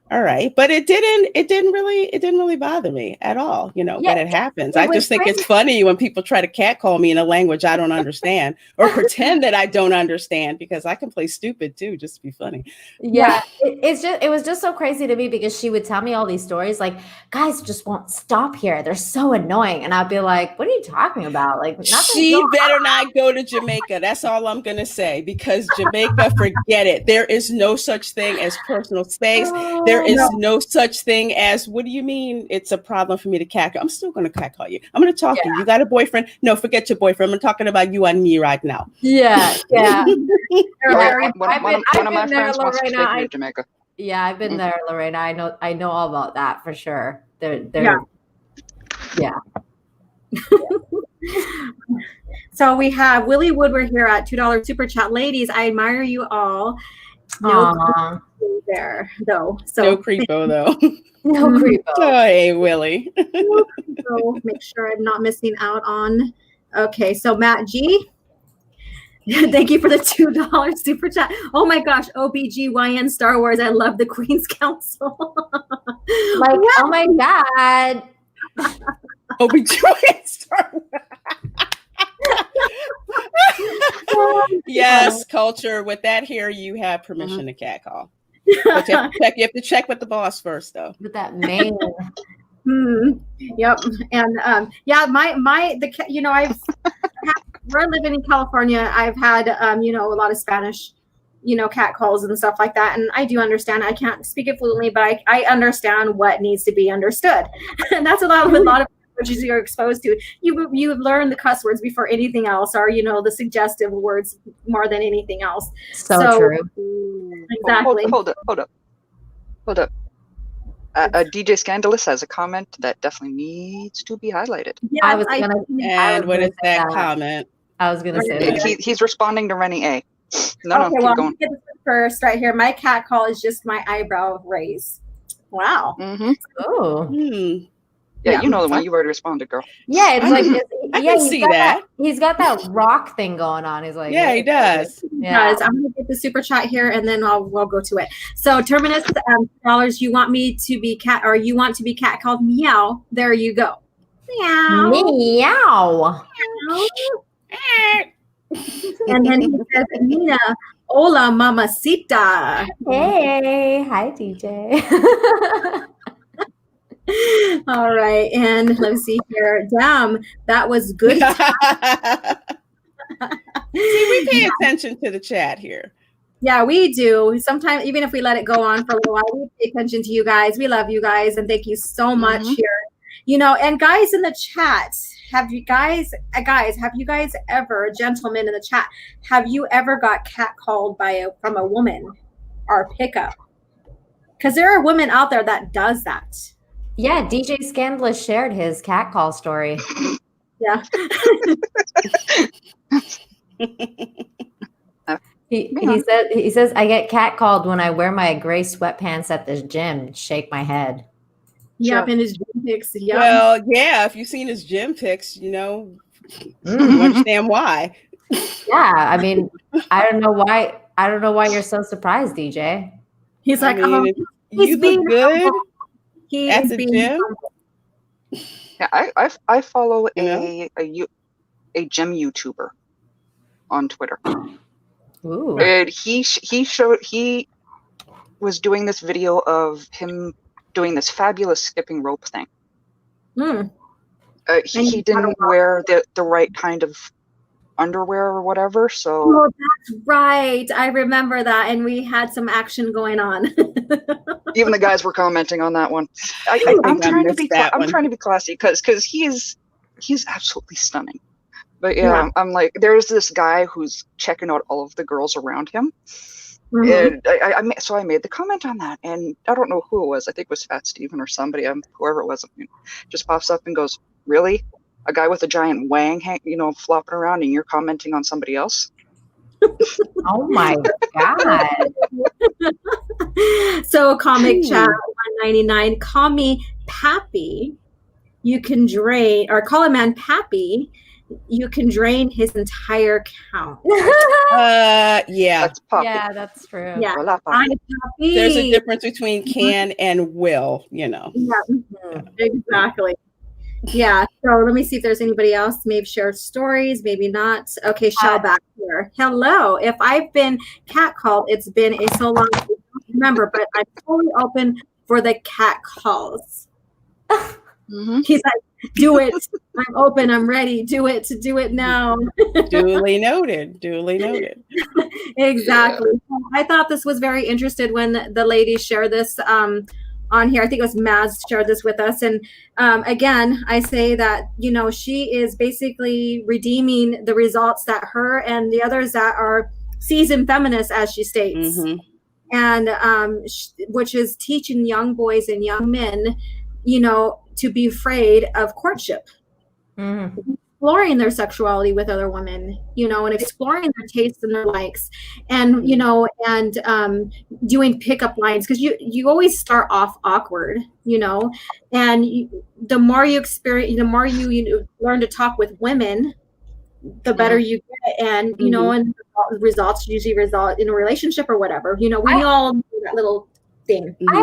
All right. But it didn't really bother me at all, you know, when it happens. I just think it's funny when people try to catcall me in a language I don't understand or pretend that I don't understand, because I can play stupid too, just to be funny. Yeah. It was just so crazy to me because she would tell me all these stories like, guys just won't stop here. They're so annoying. And I'd be like, what are you talking about? Like, she better not go to Jamaica. That's all I'm going to say, because Jamaica, forget it. There is no such thing as personal space. There is no such thing as, what do you mean it's a problem for me to catcall? I'm still going to catcall you. I'm going to talk to you. You got a boyfriend? No, forget your boyfriend. I'm talking about you and me right now. Yeah. Yeah. One of my friends wants to take me to Jamaica. Yeah, I've been there, Lorena. I know all about that for sure. Yeah. So we have Willie Woodward here at $2 super chat. Ladies, I admire you all. No there though. So no creepo though. No creepo. Oh, hey Willie. So make sure I'm not missing out on. Okay, so Matt G. Thank you for the $2 super chat. Oh my gosh, OBGYN Star Wars. I love the Queen's Council. Like, oh my God. OBGYN Star Wars. Yes, culture. With that here, you have permission to catcall. But you have to check with the boss first, though. With that mane. Yep. And we're living in California. I've had a lot of Spanish, cat calls and stuff like that. And I do understand. I can't speak it fluently, but I understand what needs to be understood. And that's a lot of languages you're exposed to. You learn the cuss words before anything else, or the suggestive words more than anything else. So true. Exactly. Hold up. DJ Scandalous has a comment that definitely needs to be highlighted. Yeah, what is that comment? I was gonna say that. He's responding to Rennie A. Keep going. Get this first right here. My cat call is just my eyebrow raise. Wow. Mm-hmm. Oh. Yeah, you know the one. You've already responded, girl. Yeah, it's like I can see that. He's got that rock thing going on. He's like, yeah, he does. Yeah. I'm gonna get the super chat here, and then we'll go to it. So, Terminus, $, you want me to be cat, or you want to be cat called meow? There you go. Meow. Meow. And then he says, Nina, hola, mamacita. Hey, hi, DJ. All right, and let's see here. Damn, that was good. See, we pay attention to the chat here. Yeah, we do. Sometimes, even if we let it go on for a little while, we pay attention to you guys. We love you guys, and thank you so much here. And guys in the chat, have you guys ever, gentlemen in the chat, have you ever got catcalled from a woman or pickup? Because there are women out there that does that. Yeah, DJ Scandalous shared his catcall story. Yeah. He says I get catcalled when I wear my gray sweatpants at the gym. Shake my head. Yep, in his gym pics. Yep. Well, yeah, if you've seen his gym pics, you understand why. Yeah, I mean, I don't know why you're so surprised, DJ. He's like, you look good at the gym. Yeah, I follow a gym YouTuber on Twitter. Ooh. And he was doing this video of him doing this fabulous skipping rope thing. He didn't wear the right kind of underwear or whatever, so that's right. I remember that, and we had some action going on. Even the guys were commenting on that one. I'm trying to be classy because he's absolutely stunning. But yeah, I'm like, there's this guy who's checking out all of the girls around him. And I made the comment on that, and I don't know who it was. I think it was Fat Steven or somebody, whoever it was, just pops up and goes, "Really? A guy with a giant wang, flopping around, and you're commenting on somebody else?" Oh my God. So comic chat 199. Call me Pappy. You can drain, or call a man Pappy. You can drain his entire account. Yeah. That's Poppy. Yeah, that's true. Yeah. Hola, I'm Poppy. Pappy. There's a difference between can and will, Yeah, exactly. Yeah. So let me see if there's anybody else. Maybe share stories, maybe not. Okay, Shell back here. Hello. If I've been catcalled, it's been so long. I don't remember, but I'm totally open for the cat calls. He's like, do it. I'm open. I'm ready. Do it now. Duly noted. Exactly. Yeah. I thought this was very interesting when the ladies shared this on here. I think it was Maz shared this with us. And again, I say that, she is basically redeeming the results that her and the others that are seasoned feminists, as she states, and which is teaching young boys and young men, to be afraid of courtship, exploring their sexuality with other women, and exploring their tastes and their likes, and doing pickup lines, because you always start off awkward, and the more you experience, the more you learn to talk with women, the better you get. And, you know, and results usually result in a relationship or whatever. You know, we all know that little thing. I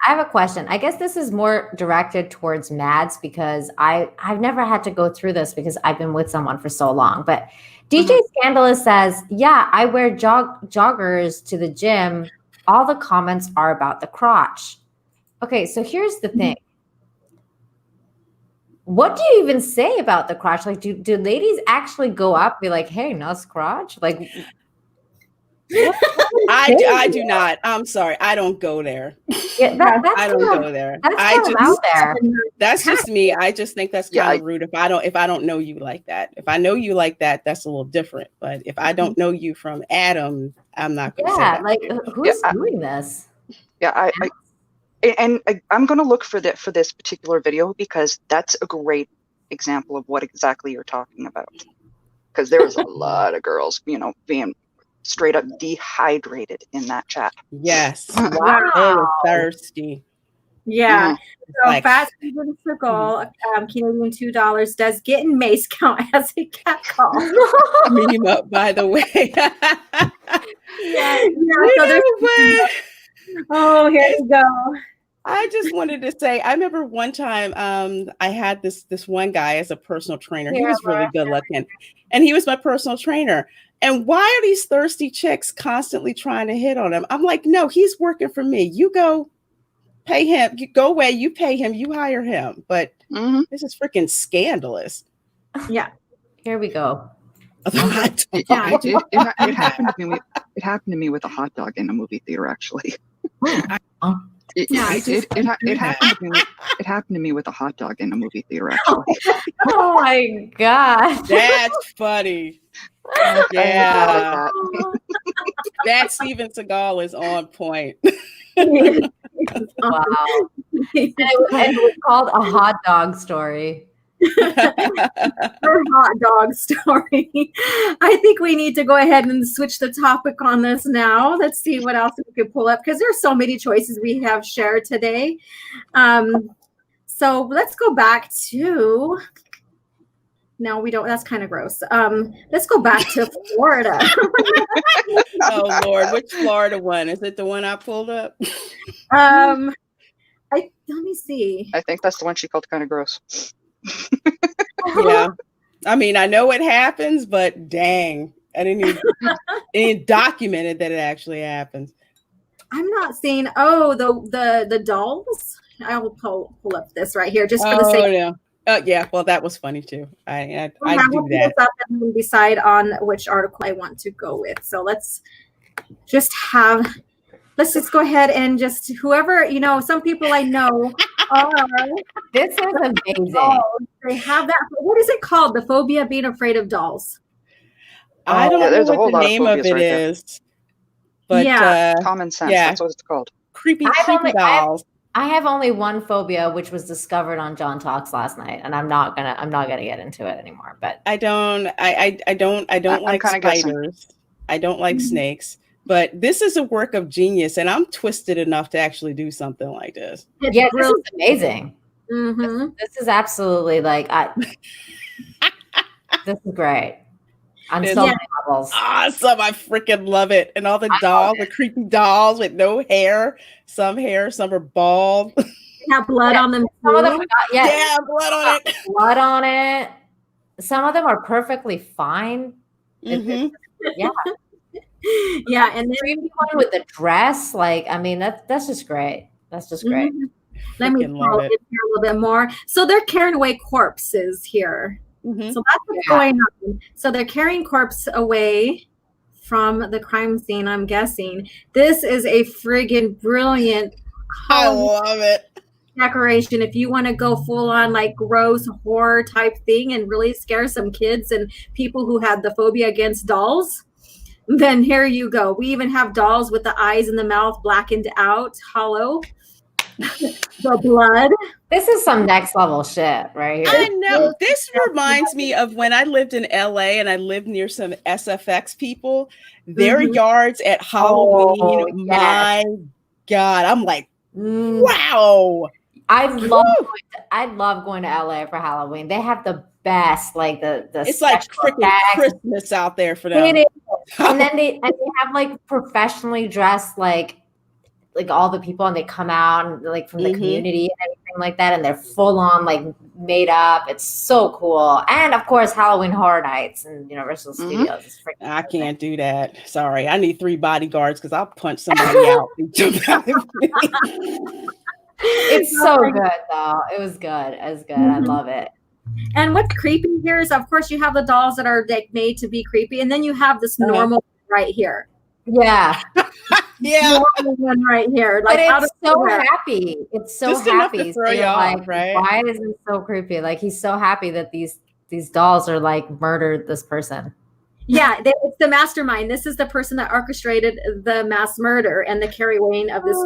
have a question. I guess this is more directed towards Mads because I've never had to go through this because I've been with someone for so long. But DJ Scandalous says, yeah, I wear joggers to the gym. All the comments are about the crotch. Okay, so here's the thing. What do you even say about the crotch? Like, do ladies actually go up and be like, hey, nice crotch? Like, I do not. I'm sorry. I don't go there. Yeah, I don't go there. That's just me. I just think that's kind of rude. If I don't know you like that. If I know you like that, that's a little different. But if I don't know you from Adam, I'm not going to say that. Like who's doing this? Yeah, I'm going to look for this particular video because that's a great example of what exactly you're talking about. Because there was a lot of girls, you know, being straight up dehydrated in that chat. Yes. Wow. They were thirsty. Yeah. So Like, Fat Steven Circle, Canadian $2. Does getting mace count as a cat call? Meme up, by the way. Yeah. So there's oh, here you go. I just wanted to say, I remember one time I had this one guy as a personal trainer. He was really good looking, and he was my personal trainer. And why are these thirsty chicks constantly trying to hit on him? I'm like, no, he's working for me. You go pay him. You go away. You pay him. You hire him. But this is freaking scandalous. Yeah. Here we go. It happened to me. It happened to me with a hot dog in a movie theater, actually. It happened to me with a hot dog in a movie theater, actually. Oh my God. That's funny. Yeah. That Steven Seagal is on point. Wow. And it was called A Hot Dog Story. Hot dog story. I think we need to go ahead and switch the topic on this now. Let's see what else we could pull up because there's so many choices we have shared today. So let's go back to. No, we don't. That's kind of gross. Let's go back to Florida. Oh Lord, which Florida one? Is it the one I pulled up? Let me see. I think that's the one she called kind of gross. Yeah, I mean, I know it happens, but dang, I didn't even document it that it actually happens. I'm not seeing. Oh, the dolls. I will pull up this right here just for the sake. Yeah. Yeah, well, that was funny too. I do that. Up and decide on which article I want to go with. So let's just go ahead and just whoever, you know, some people I know are. This is amazing. They have that. What is it called? The phobia being afraid of dolls. I don't know what the name of it is. But common sense. Yeah. That's what it's called. Creepy dolls. I have only one phobia, which was discovered on John Talks last night, and I'm not gonna get into it anymore. But I don't like spiders. I don't like snakes. But this is a work of genius, and I'm twisted enough to actually do something like this. Yeah, this is amazing. Mm-hmm. This is absolutely like this is great. On so many levels. Awesome. I freaking love it. And all the dolls, the creepy dolls with no hair, some are bald. Have blood on them. Some of them yeah, blood on it. Blood on it. Some of them are perfectly fine. Mm-hmm. Yeah. Yeah. And then the one with the dress, like, I mean, that's just great. That's just great. Mm-hmm. Let me pull it here a little bit more. So they're carrying away corpses here. Mm-hmm. So that's what's going on. So they're carrying corpse away from the crime scene, I'm guessing. This is a friggin' brilliant I love it. Decoration. If you want to go full on like gross horror type thing and really scare some kids and people who had the phobia against dolls, then here you go. We even have dolls with the eyes and the mouth blackened out, hollow. The blood. This is some next level shit right here. I know. This reminds me of when I lived in LA and I lived near some SFX people. Their yards at Halloween. My God. I'm like, wow. I love going to LA for Halloween. They have the best, like the it's like freaking Christmas out there for them. It is. And then they have like professionally dressed like all the people, and they come out and like from the community and everything like that, and they're full on like made up. It's so cool. And of course, Halloween Horror Nights and Universal Studios is freaking I can't do that. Sorry, I need 3 bodyguards because I'll punch somebody out. It's so good though. It was good. It was good. I love it. And what's creepy here is, of course, you have the dolls that are like made to be creepy, and then you have this normal right here. Yeah. Normal one right here. Like, but it's so happy. It's so just happy. So you're like, right? Why is it so creepy? Like, he's so happy that these dolls are like murdered this person. Yeah, it's the mastermind. This is the person that orchestrated the mass murder and the carrying of this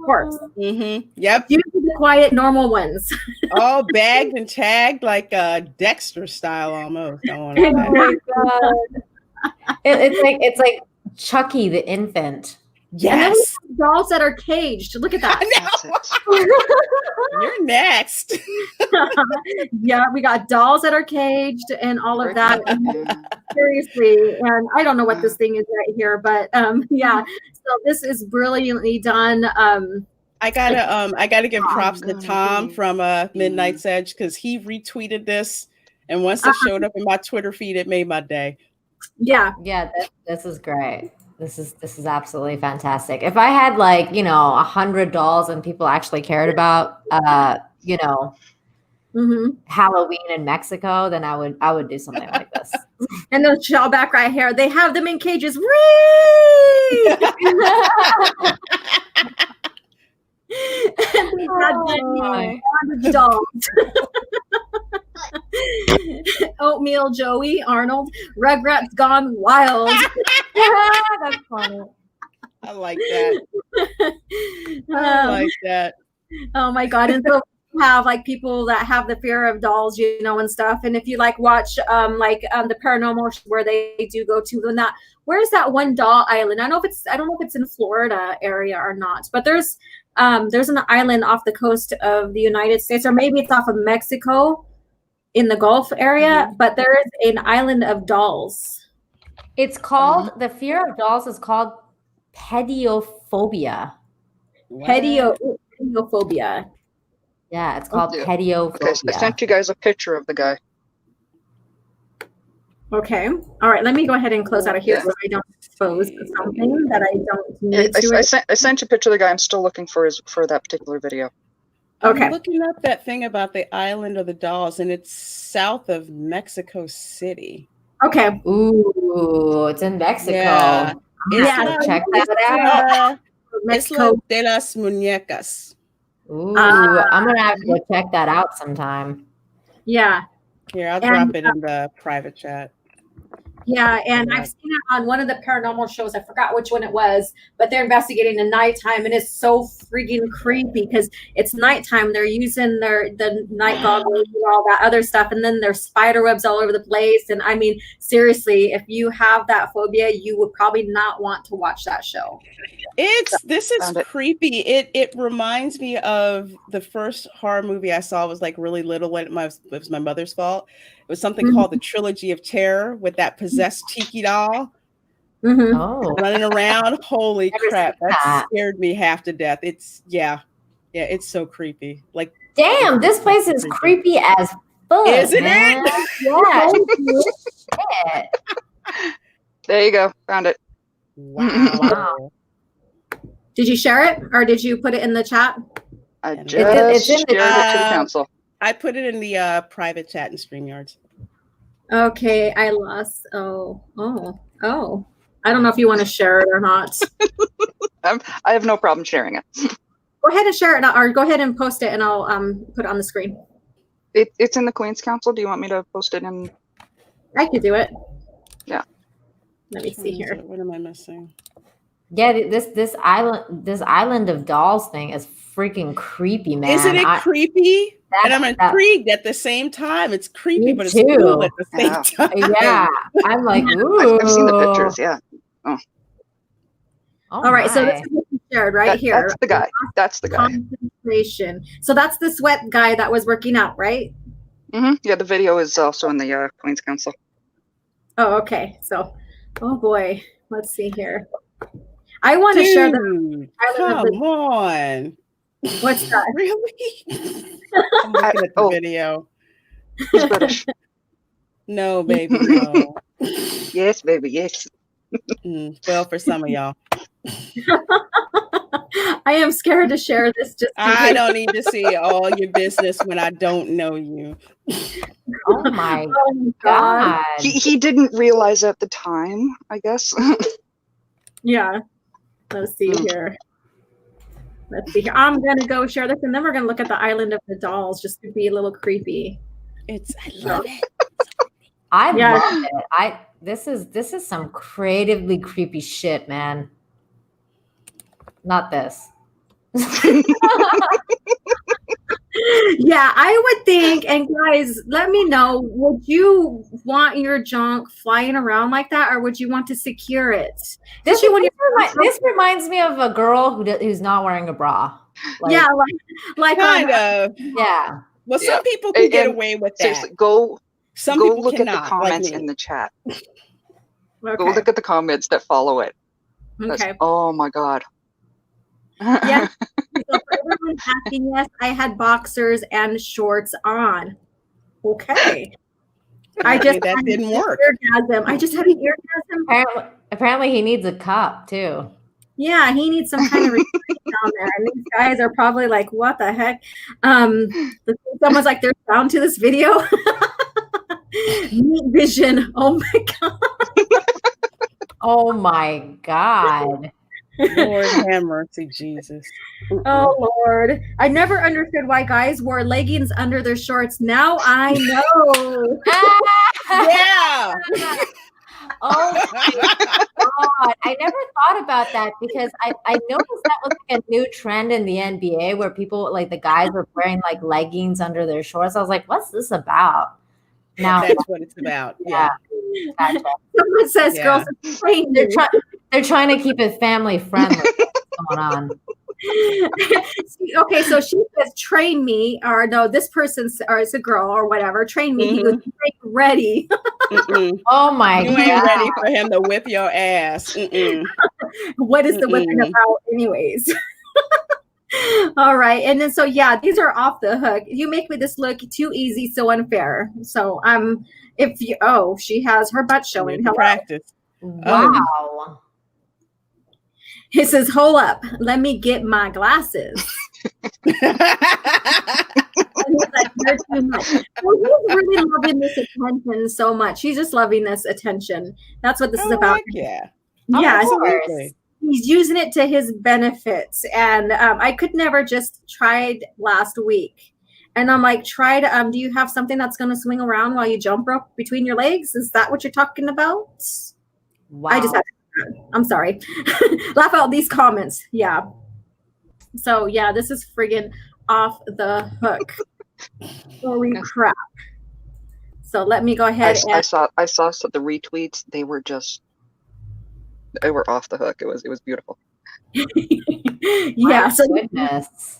corpse. Yep. You the quiet, normal ones. All bagged and tagged like Dexter style almost. Oh my God. It's like Chucky the infant. Yes. Dolls that are caged. Look at that. You're next. Yeah, we got dolls that are caged and all of that. Seriously. And I don't know what this thing is right here, but yeah. So this is brilliantly done. I gotta give props to Tom from Midnight's Edge, because he retweeted this, and once it showed up in my Twitter feed, it made my day. Yeah. This is great. This is absolutely fantastic. If I had 100 dolls and people actually cared about Halloween in Mexico, then I would do something like this. And those shell back right here, they have them in cages. Dolls. Oatmeal Joey, Arnold, Rugrats Gone Wild. That's funny. I like that. I like that. Oh my God. And so we have like people that have the fear of dolls, and stuff. And if you watch the paranormal where they do go to that, where's that one doll island? I don't know if it's in Florida area or not, but there's an island off the coast of the United States, or maybe it's off of Mexico in the Gulf area, but there is an island of dolls. It's called, the fear of dolls is called pediophobia. Pediophobia. Yeah, it's called pediophobia. Okay, so I sent you guys a picture of the guy. Okay. All right. Let me go ahead and close out of here so I don't expose something that I don't need to. I sent you a picture of the guy. I'm still looking for that particular video. Okay. I'm looking up that thing about the island of the dolls, and it's south of Mexico City. Okay. Ooh, it's in Mexico. Yeah. Check that out. Mexico. De las Muñecas. Ooh, I'm gonna have to go check that out sometime. Yeah. Here, I'll drop it in the private chat. Yeah, and I've seen it on one of the paranormal shows. I forgot which one it was, but they're investigating the nighttime, and it's so freaking creepy because it's nighttime. They're using the night goggles and all that other stuff, and then there's spider webs all over the place. And I mean, seriously, if you have that phobia, you would probably not want to watch that show. This is creepy. It reminds me of the first horror movie I saw. Was like really little when it was my mother's fault. It was something called the Trilogy of Terror with that possessed Tiki doll running around. Holy crap! That scared me half to death. It's it's so creepy. Like, damn, this place is creepy as fuck, isn't man. it? Yeah. There you go. Found it. Wow. Did you share it or did you put it in the chat? I just shared it to the council. I put it in the private chat in StreamYards. Okay, I lost. Oh. I don't know if you want to share it or not. I have no problem sharing it. Go ahead and share it, or go ahead and post it, and I'll put it on the screen. It's in the Queen's Council. Do you want me to post it in? I could do it. Yeah. Let me see here. What am I missing? Yeah, this island of dolls thing is freaking creepy, man. Isn't it creepy? And I'm intrigued at the same time. It's creepy, but it's cool at the same time. Yeah, I'm like, ooh. I've seen the pictures. Yeah. Oh. All right, so this is what you shared right here. That's the guy. That's the guy. Concentration. So that's the sweat guy that was working out, right? Mm-hmm. Yeah, the video is also in the Queen's Council. Oh, okay. So, oh boy, let's see here. I want to share the. Come on. What's that? Really? I'm looking at the video. He's British. No, baby, no. Yes, baby, yes. Well, for some of y'all. I am scared to share this. I don't need to see all your business when I don't know you. Oh my God. He didn't realize at the time, I guess. Yeah. Let's see here. Let's see here. I'm gonna go share this, and then we're gonna look at the Island of the Dolls just to be a little creepy. I love it. I love it. This is some creatively creepy shit, man. Not this. Yeah, I would think, and guys, let me know, would you want your junk flying around like that, or would you want to secure it? This reminds me of a girl who's not wearing a bra. Yeah, like kind of. Yeah. Well, some people can get away with that. Seriously, go look at the comments like in the chat. Okay. Go look at the comments that follow it. Okay. Oh my God. Yeah. So for everyone asking, yes, I had boxers and shorts on. Okay. I just that didn't work. Orgasm. I just had an orgasm. Apparently he needs a cup too. Yeah, he needs some kind of restraint down there. And these guys are probably like, what the heck? Someone's like, they're down to this video. Neat vision. Oh my God. Oh my God. Lord have mercy, Jesus. Oh Lord. I never understood why guys wore leggings under their shorts. Now I know. Yeah. Oh my God. I never thought about that because I noticed that was like a new trend in the NBA where people, like the guys were wearing like leggings under their shorts. I was like, what's this about? Now that's what it's about. Yeah. Gotcha. Someone says girls are trained. They're trying to keep it family friendly. What's going on? Okay, so she says, train me, or no, this person's, or it's a girl or whatever, train me. He goes, ready. Oh my God. You ain't ready for him to whip your ass. What is the whipping about anyways? All right. And then, so yeah, these are off the hook. You make me this look too easy, so unfair. So she has her butt showing. Practice. Wow. He says, hold up, let me get my glasses. And he's like, you're too much. Well, he's really loving this attention so much. He's just loving this attention. That's what this is about. Yeah. Yeah. Absolutely. He's using it to his benefits. And I could never just tried last week. And I'm like, do you have something that's going to swing around while you jump rope between your legs? Is that what you're talking about? Wow. I just had I'm sorry. Laugh out these comments. Yeah. So yeah, this is friggin' off the hook. Holy crap. So let me go ahead. I saw the retweets. They were off the hook. It was beautiful. Yeah. So goodness.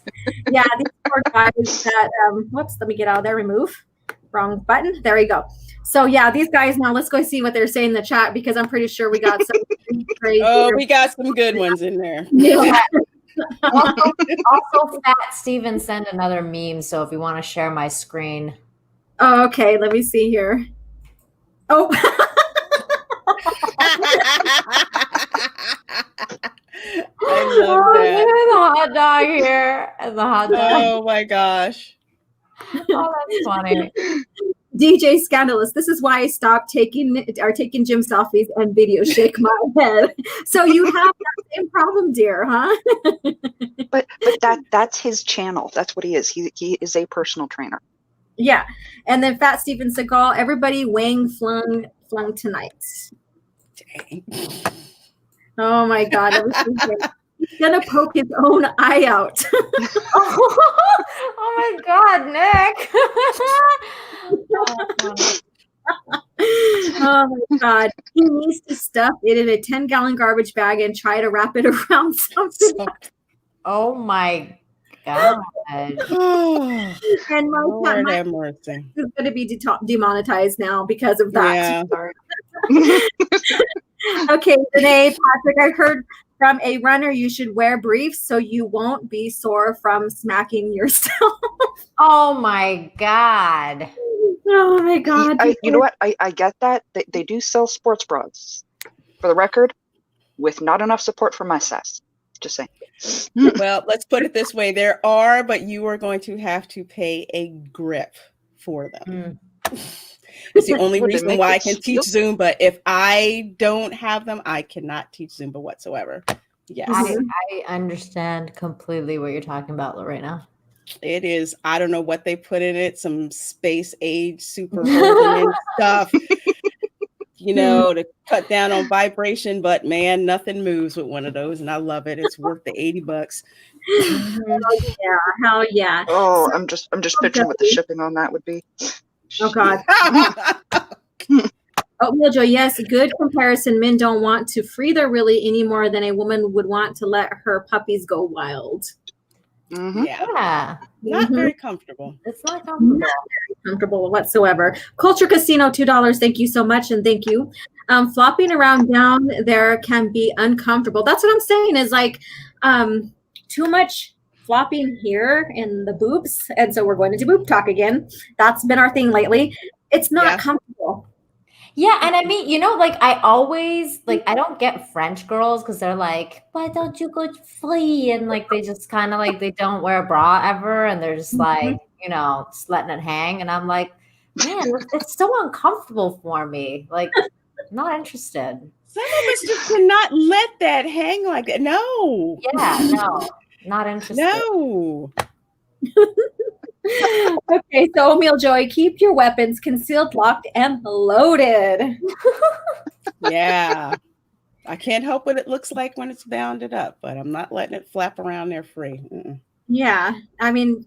Yeah, these poor guys that whoops, let me get out of there, remove. Wrong button. There we go. So yeah, these guys, now let's go see what they're saying in the chat, because I'm pretty sure we got some crazy. Oh, we got some good ones in there. Yeah. Also, Fat Steven sent another meme, so if you want to share my screen. Oh, okay. Let me see here. Oh. I love that. The hot dog here and the hot dog. Oh my gosh. Oh, that's funny. DJ Scandalous. This is why I stopped taking gym selfies and videos. Shake my head. So you have that same problem, dear, huh? but that's his channel. That's what he is. He is a personal trainer. Yeah. And then Fat Steven Seagal, everybody Wang flung tonight. Dang. Oh my God. He's gonna poke his own eye out. Oh my God, Nick. Oh my God. He needs to stuff it in a 10-gallon garbage bag and try to wrap it around something. Oh my God. Oh, And Lord my have mercy. is going to be demonetized now because of that. Yeah. Sorry. Okay, Renee, Patrick, I heard from a runner you should wear briefs so you won't be sore from smacking yourself. Oh my God. Oh my God. You know what? I get that. They do sell sports bras, for the record, with not enough support for my size. Just saying. Well, let's put it this way. There are, but you are going to have to pay a grip for them. It's the only Would they reason make why I it can teach steel? Zumba. If I don't have them, I cannot teach Zumba whatsoever. Yes. I understand completely what you're talking about, Lorena. It is. I don't know what they put in it. Some space age super holding in stuff, you know, to cut down on vibration. But man, nothing moves with one of those, and I love it. It's worth the $80. Hell yeah. Oh, I'm just picturing what the shipping on that would be. Oh God. Oatmeal Joy, yes, good comparison. Men don't want to free their willy any more than a woman would want to let her puppies go wild. Mm-hmm. Yeah. Not very comfortable. It's not comfortable. Not very comfortable whatsoever. Culture Casino, $2. Thank you so much, and thank you. Flopping around down there can be uncomfortable. That's what I'm saying is like too much flopping here in the boobs. And so we're going to do boob talk again. That's been our thing lately. It's not comfortable. Yeah, and I mean, you know, like I always I don't get French girls because they're like, why don't you go free? And like they just kind of like they don't wear a bra ever, and they're just like, you know, just letting it hang. And I'm like, man, it's so uncomfortable for me. Like, not interested. Some of us just cannot let that hang like that. No. Yeah, no, not interested. No. Okay, so Oatmeal Joy, keep your weapons concealed, locked, and loaded. Yeah. I can't help what it looks like when it's bounded up, but I'm not letting it flap around there free. Mm-mm. Yeah, I mean,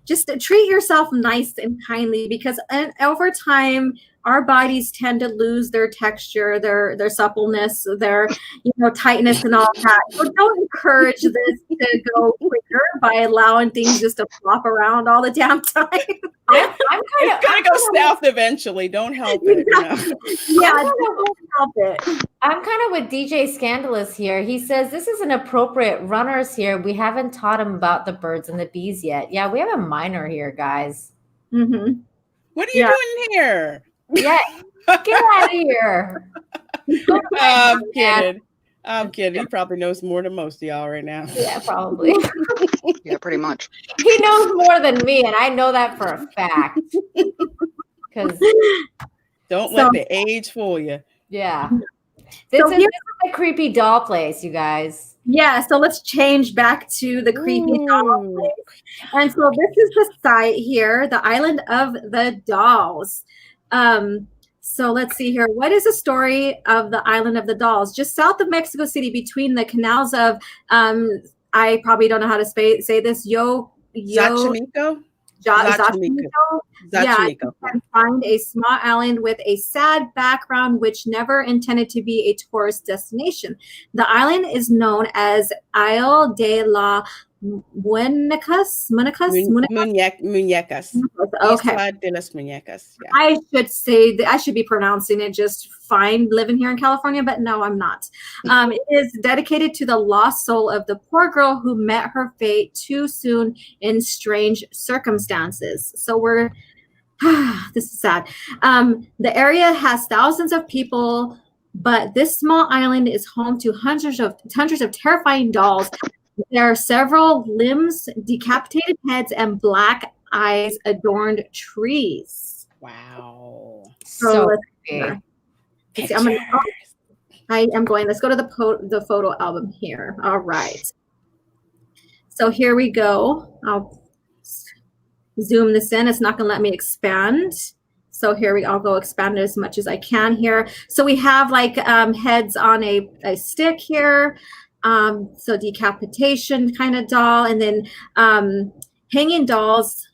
just treat yourself nice and kindly because over time, our bodies tend to lose their texture, their suppleness, their tightness and all that. So don't encourage this to go quicker by allowing things just to flop around all the damn time. It's gonna go south eventually. Don't help it. You know? Yeah, don't help it. I'm kind of with DJ Scandalous here. He says this is inappropriate. Runners here. We haven't taught him about the birds and the bees yet. Yeah, we have a minor here, guys. Mm-hmm. What are you doing here? Yeah, get out of here. I'm kidding. I'm kidding. He probably knows more than most of y'all right now. Yeah, probably. Yeah, pretty much. He knows more than me, and I know that for a fact. Because don't let the age fool you. Yeah. This is a creepy doll place, you guys. Yeah, so let's change back to the creepy doll place. And so this is the site here, the Island of the Dolls. So let's see here. What is the story of the Island of the Dolls? Just south of Mexico City, between the canals of, I probably don't know how to say this, Xochimilco? Xochimilco. Yeah, you can find a small island with a sad background, which never intended to be a tourist destination. The island is known as Isle de la Muñecas. Okay. Isla de las Muñecas. Yeah. I should say that I should be pronouncing it just fine living here in California, but no, I'm not. It is dedicated to the lost soul of the poor girl who met her fate too soon in strange circumstances. So this is sad. The area has thousands of people, but this small island is home to hundreds of terrifying dolls. There are several limbs, decapitated heads, and black eyes adorned trees. Wow. So okay. let's go to the photo album here. All right. So here we go. I'll zoom this in. It's not going to let me expand. So here I'll go expand it as much as I can here. So we have like heads on a stick here. So decapitation kind of doll, and then hanging dolls.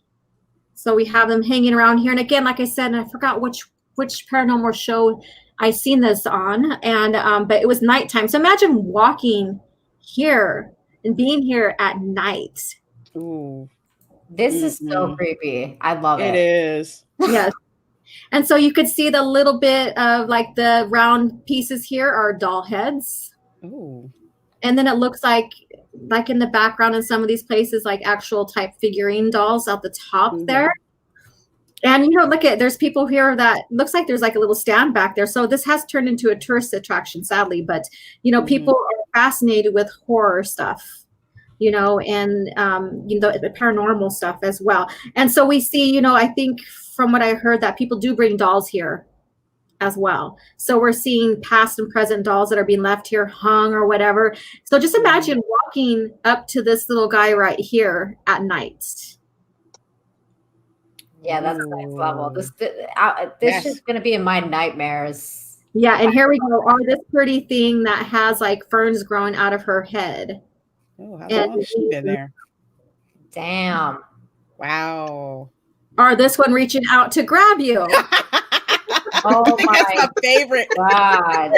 So we have them hanging around here. And again, like I said, and I forgot which which paranormal show I seen this on, and but it was nighttime. So imagine walking here and being here at night. Ooh. This is so creepy. I love it. It is. Yes. And so you could see the little bit of like the round pieces here are doll heads. Ooh. And then it looks like in the background in some of these places, like actual type figurine dolls at the top there. And, you know, look at, there's people here that looks like there's like a little stand back there. So this has turned into a tourist attraction, sadly. But, you know, people are fascinated with horror stuff, you know, and, you know, the paranormal stuff as well. And so we see, you know, I think from what I heard that people do bring dolls here as well. So we're seeing past and present dolls that are being left here hung or whatever. So just imagine walking up to this little guy right here at night. Yeah, that's next level. This is going to be in my nightmares. Yeah, and here we go. Oh, this pretty thing that has like ferns growing out of her head. Oh, how long has she been there? Damn. Wow. Or this one reaching out to grab you. Oh my, that's my favorite. God.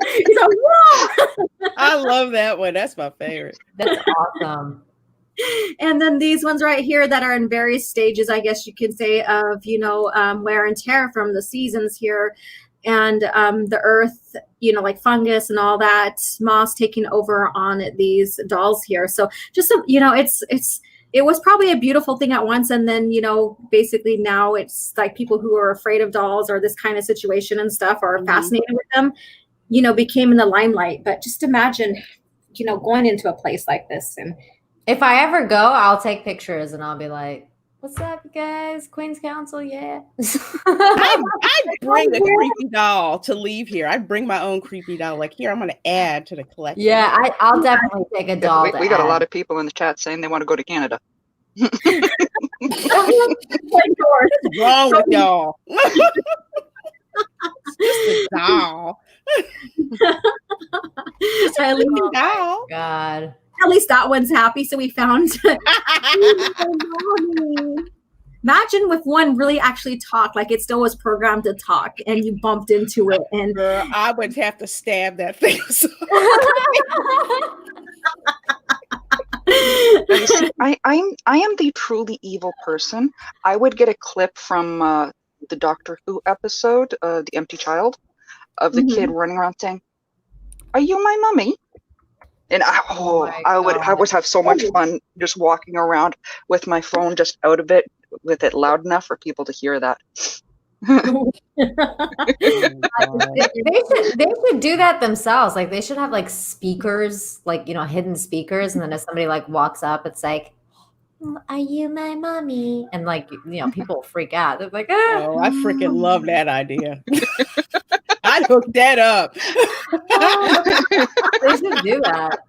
He's like, whoa! I love that one. That's my favorite. That's awesome. And then these ones right here that are in various stages, I guess you could say, of, you know, wear and tear from the seasons here. And the earth, you know, like fungus and all that, moss taking over on these dolls here. So just, you know, it was probably a beautiful thing at once. And then, you know, basically now it's like people who are afraid of dolls or this kind of situation and stuff are fascinated with them, you know, became in the limelight. But just imagine, you know, going into a place like this. And if I ever go, I'll take pictures and I'll be like, what's up, guys? Queen's Council, yeah. I bring a creepy doll to leave here. I bring my own creepy doll. Like, here, I'm going to add to the collection. Yeah, I'll definitely take a doll. We got a lot of people in the chat saying they want to go to Canada. What's wrong with y'all? It's just a doll. Oh, God. At least that one's happy. So we found. Imagine if one really actually talked, like it still was programmed to talk, and you bumped into it. And girl, I would have to stab that thing. I am the truly evil person. I would get a clip from the Doctor Who episode, The Empty Child, of the kid running around saying, "Are you my mummy?" And I would have so much fun just walking around with my phone just out of it, with it loud enough for people to hear that. They should do that themselves. Like they should have like speakers, like, you know, hidden speakers, and then if somebody like walks up, it's like, "Are you my mommy?" And like, you know, people freak out. They're like, "Ah." Oh, I freaking love that idea. I'd hook that up. They should do that.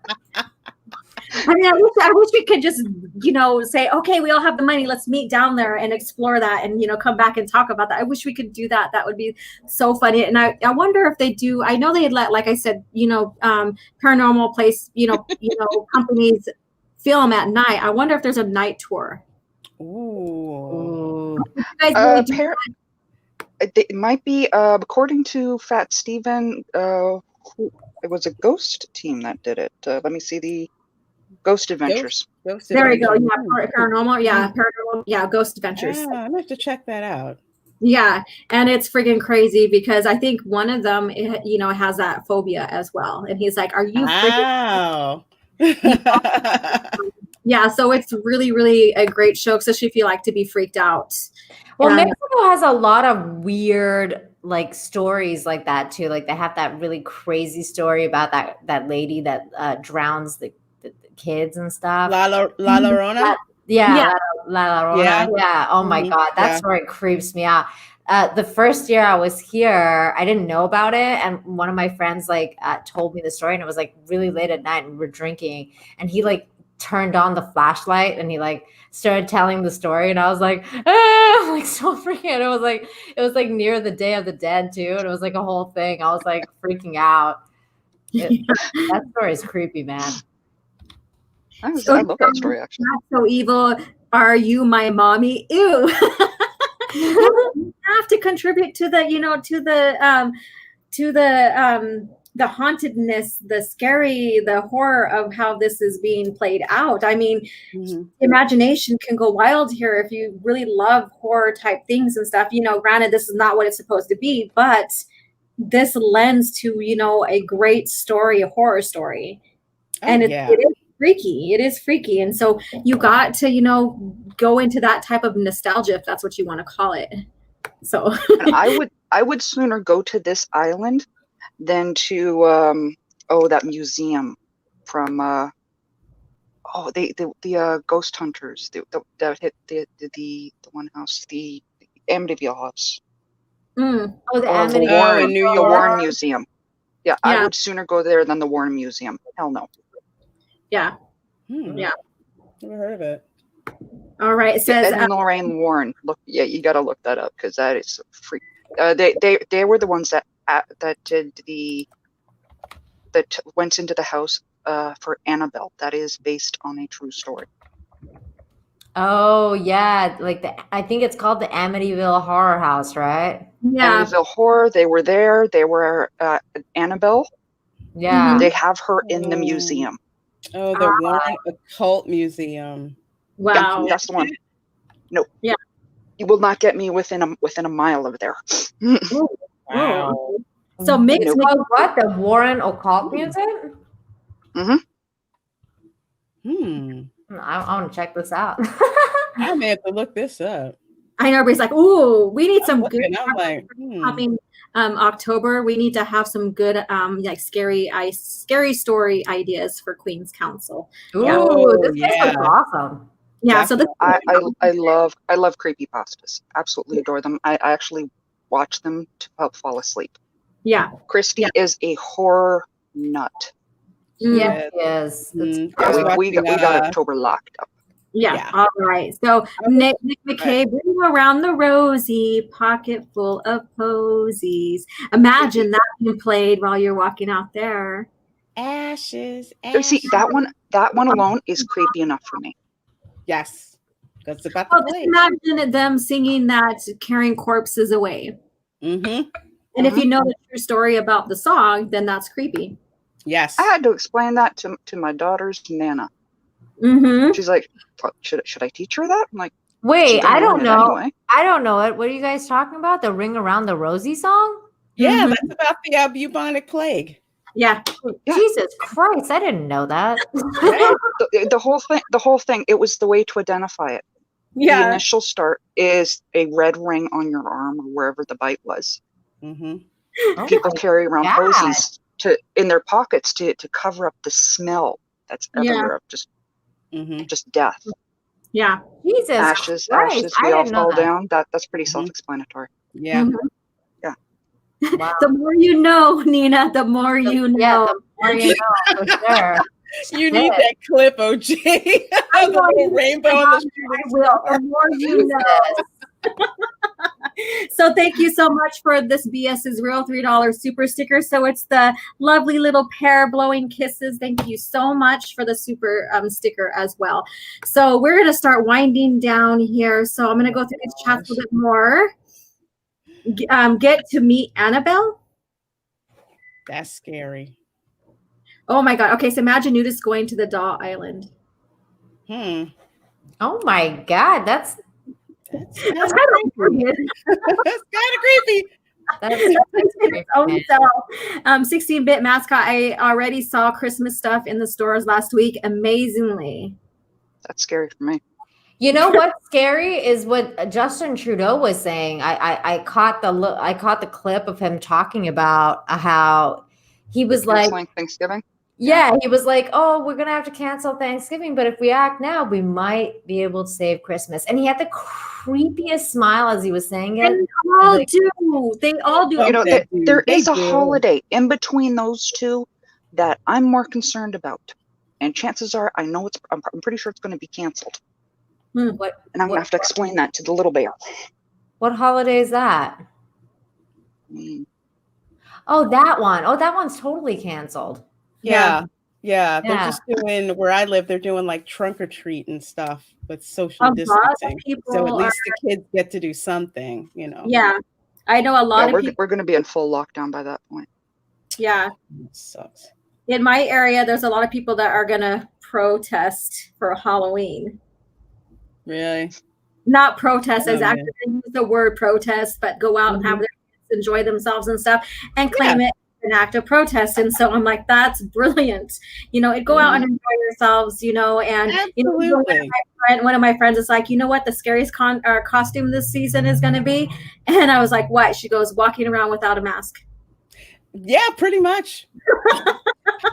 I mean, I wish we could just, you know, say, okay, we all have the money. Let's meet down there and explore that and, you know, come back and talk about that. I wish we could do that. That would be so funny. And I wonder if they do. I know they'd let, like I said, you know, paranormal place, you know, companies film at night. I wonder if there's a night tour. Ooh. You guys really do that? It might be, according to Fat Steven, it was a ghost team that did it. Let me see the Ghost Adventures. Ghost There we go. Adventures. Yeah, paranormal. Yeah, paranormal. Yeah, Ghost Adventures. Yeah, I'm gonna have to check that out. Yeah, and it's freaking crazy because I think one of them, you know, has that phobia as well. And he's like, "Are you freaking?" Wow. Yeah, so it's really, really a great show, especially if you like to be freaked out. Well, Mexico has a lot of weird like stories like that too. Like they have that really crazy story about that lady that drowns the kids and stuff. La Llorona? Yeah. La Llorona. Yeah. Oh my God. That story creeps me out. The first year I was here, I didn't know about it. And one of my friends like told me the story, and it was like really late at night and we were drinking, and he like turned on the flashlight and he like started telling the story, and I was like, ah, like so freaking. It was like near the Day of the Dead too, and it was like a whole thing. I was like freaking out. That story is creepy, man. I love that story, actually. Not so evil. Are you my mommy? Ew. You have to contribute to the, the hauntedness, the scary, the horror of how this is being played out. I mean, imagination can go wild here if you really love horror type things and stuff. Granted, this is not what it's supposed to be, but this lends to, a great story, a horror story. And it is freaky. It is freaky. And so you got to, go into that type of nostalgia, if that's what you want to call it. So I would sooner go to this island than to that museum from the ghost hunters that hit the one house, the Amityville house. Oh, the Amityville in New York. The Warren Museum. Yeah, I would sooner go there than the Warren Museum. Hell no. Yeah. Yeah. Never heard of it. All right. It says Ed and Lorraine Warren. Look, you got to look that up because that is freak. They were the ones that went into the house for Annabelle. That is based on a true story. Oh yeah, I think it's called the Amityville Horror House, right? Yeah. Amityville Horror. They were there. They were Annabelle. Yeah. They have her in the museum. Oh, the Warren Occult Museum. Wow. Yeah, that's the one. No. Yeah. You will not get me within a mile of there. Wow. So mixed. What? The Warren Occult Museum? I want to check this out. I may have to look this up. I know everybody's like, "Ooh, we need some good." I'm like, coming October, we need to have some good scary story ideas for Queen's Council. Ooh, this is awesome. Yeah, so this I love creepypastas. Absolutely adore them. I actually watch them to help fall asleep. Yeah. Christy is a horror nut. Yes, yes. We got October locked up. Yeah. All right. So Nick McKay, bring around the rosy, pocket full of posies. Imagine that being played while you're walking out there. Ashes. See, that one alone is creepy enough for me. Yes. That's about the play. Imagine them singing that, carrying corpses away. Mm-hmm. And if you know the true story about the song, then that's creepy. Yes. I had to explain that to my daughter's Nana. Mm-hmm. She's like, should I teach her that? I'm like, wait, I don't know. Anyway. I don't know it. What are you guys talking about? The Ring Around the Rosie song? Yeah, that's about the bubonic plague. Yeah. Jesus Christ, I didn't know that. the whole thing, it was the way to identify it. Yeah. The initial start is a red ring on your arm or wherever the bite was. Mm-hmm. People carry around posies in their pockets to cover up the smell that's everywhere of just death. Yeah. Jesus ashes, Christ, we all fall down. That's pretty self-explanatory. Yeah. Mm-hmm. Yeah. Wow. The more you know, Nina, the more you know. Yeah, the more you know, for sure. You need that clip, OJ. The little rainbow on the shooting star. The more you know. So thank you so much for this BS is Real $3 super sticker. So it's the lovely little pair blowing kisses. Thank you so much for the super sticker as well. So we're going to start winding down here. So I'm going to go through these chats a little bit more. Get to meet Annabelle. That's scary. Oh my God. Okay, so imagine you just going to the doll island. Oh my God, that's kind of creepy. That's kind of creepy. That's 16-bit mascot. I already saw Christmas stuff in the stores last week. Amazingly. That's scary for me. You know what's scary is what Justin Trudeau was saying. I caught the clip of him talking about how he was like Thanksgiving. Yeah, he was like, "Oh, we're gonna have to cancel Thanksgiving, but if we act now, we might be able to save Christmas." And he had the creepiest smile as he was saying it. They all do. You know, there is a holiday in between those two that I'm more concerned about, and chances are, I'm pretty sure it's going to be canceled. And I'm going to have to explain that to the little bear. What holiday is that? Oh, that one. Oh, that one's totally canceled. Yeah. They're just doing where I live. They're doing like trunk or treat and stuff with social distancing. So at least the kids get to do something, you know. Yeah. I know a lot of people. We're going to be in full lockdown by that point. Yeah. That sucks. In my area, there's a lot of people that are going to protest for Halloween. Really? Not protest, Oh, as actually use the word protest, but go out and have their kids enjoy themselves and stuff and claim it an act of protest. And so I'm like, that's brilliant. You know, go out and enjoy yourselves, you know, and you know, one of my friends is like, you know what the scariest costume this season is going to be? And I was like, what? She goes, walking around without a mask. Yeah, pretty much.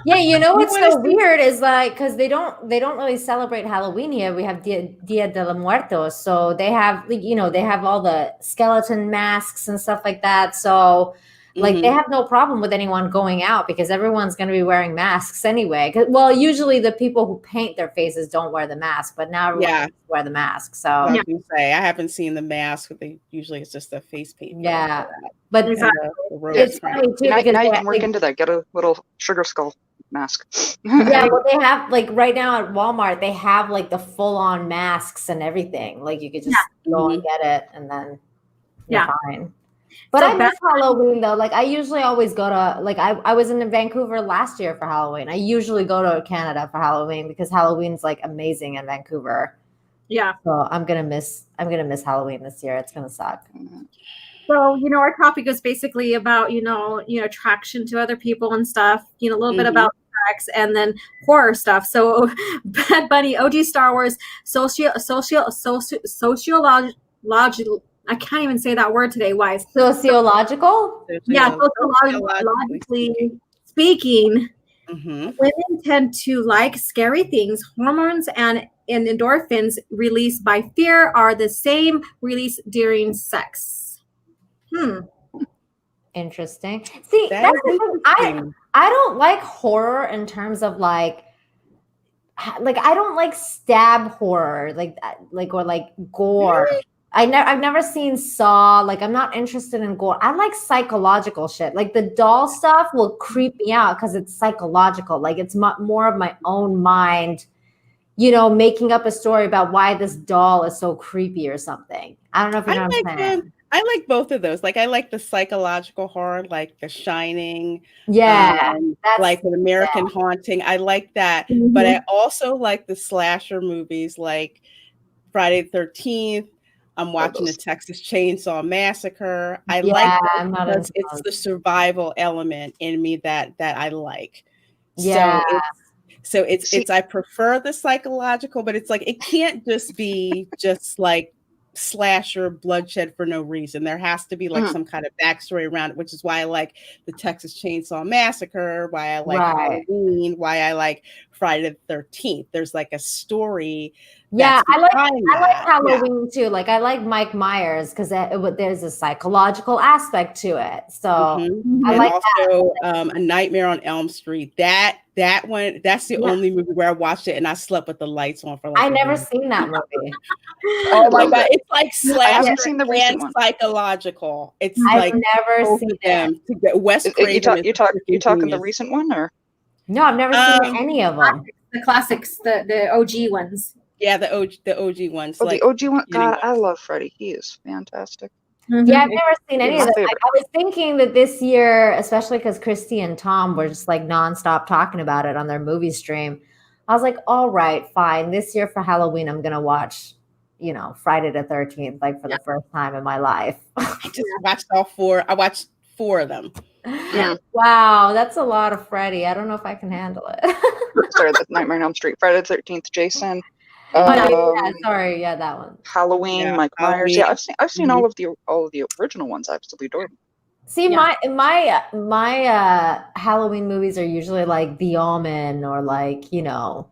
Yeah, you know what's so weird is like because they don't really celebrate Halloween here. We have Dia de los Muertos, so they have they have all the skeleton masks and stuff like that. So like they have no problem with anyone going out because everyone's going to be wearing masks anyway. Well, usually the people who paint their faces don't wear the mask, but now everyone wear the mask. So I was gonna say I haven't seen the mask. Usually it's just a face paint. Yeah, but it's funny too now because you can work into that. Get a little sugar skull mask. Yeah, well, they have like right now at Walmart, they have like the full-on masks and everything. Like you could just go and get it, and then you're fine. But so I miss Halloween though. Like I usually always go to like I was in Vancouver last year for Halloween. I usually go to Canada for Halloween because Halloween's like amazing in Vancouver. Yeah. So I'm gonna miss Halloween this year. It's gonna suck. So, you know, our topic is basically about, you know, attraction to other people and stuff, you know, a little bit about sex and then horror stuff. So Bad Bunny, OG Star Wars, sociological, I can't even say that word today. Why? Sociological? Yeah, sociologically speaking, women tend to like scary things. Hormones and endorphins released by fear are the same released during sex. Interesting. See, that's the thing. I don't like horror in terms of like I don't like stab horror or gore. Really? I've never seen Saw. Like I'm not interested in gore. I like psychological shit. Like the doll stuff will creep me out because it's psychological. Like it's more of my own mind, you know, making up a story about why this doll is so creepy or something. I don't know if you know what I'm saying. I like both of those. Like I like the psychological horror, like The Shining. Yeah, that's like an American Haunting. I like that. But I also like the slasher movies like Friday the 13th. I'm watching the Texas Chainsaw Massacre. I like that because it's the survival element in me that I like. Yeah. So it's I prefer the psychological, but it's like it can't just be just like slasher bloodshed for no reason. There has to be like some kind of backstory around it, which is why I like the Texas Chainsaw Massacre, why I like Halloween, why I like Friday the 13th. There's like a story. Yeah, I like Halloween too. Like I like Mike Myers because there's a psychological aspect to it. So I like also A Nightmare on Elm Street. That one, that's the only movie where I watched it and I slept with the lights on for like I never seen that movie. Oh my god, it's like slasher I haven't seen the recent one. Psychological. It's I've never seen them. Wes Craven. You talking the recent one or? No, I've never seen any of them. The classics, the OG ones. Yeah, the OG ones. Oh, like, the OG one. God, I love Freddy. He is fantastic. Yeah, I've never seen any of them. I was thinking that this year, especially because Christy and Tom were just like nonstop talking about it on their movie stream. I was like, all right, fine. This year for Halloween, I'm gonna watch, you know, Friday the 13th, like for the first time in my life. I just watched all four. I watched 4 of them. Yeah. Wow, that's a lot of Freddy. I don't know if I can handle it. Sorry, the Nightmare on Elm Street, Friday the 13th, Jason. That one. Halloween, Mike Myers. Yeah, I've seen all of the original ones. I absolutely adore them. See, my Halloween movies are usually like The Omen or like, you know,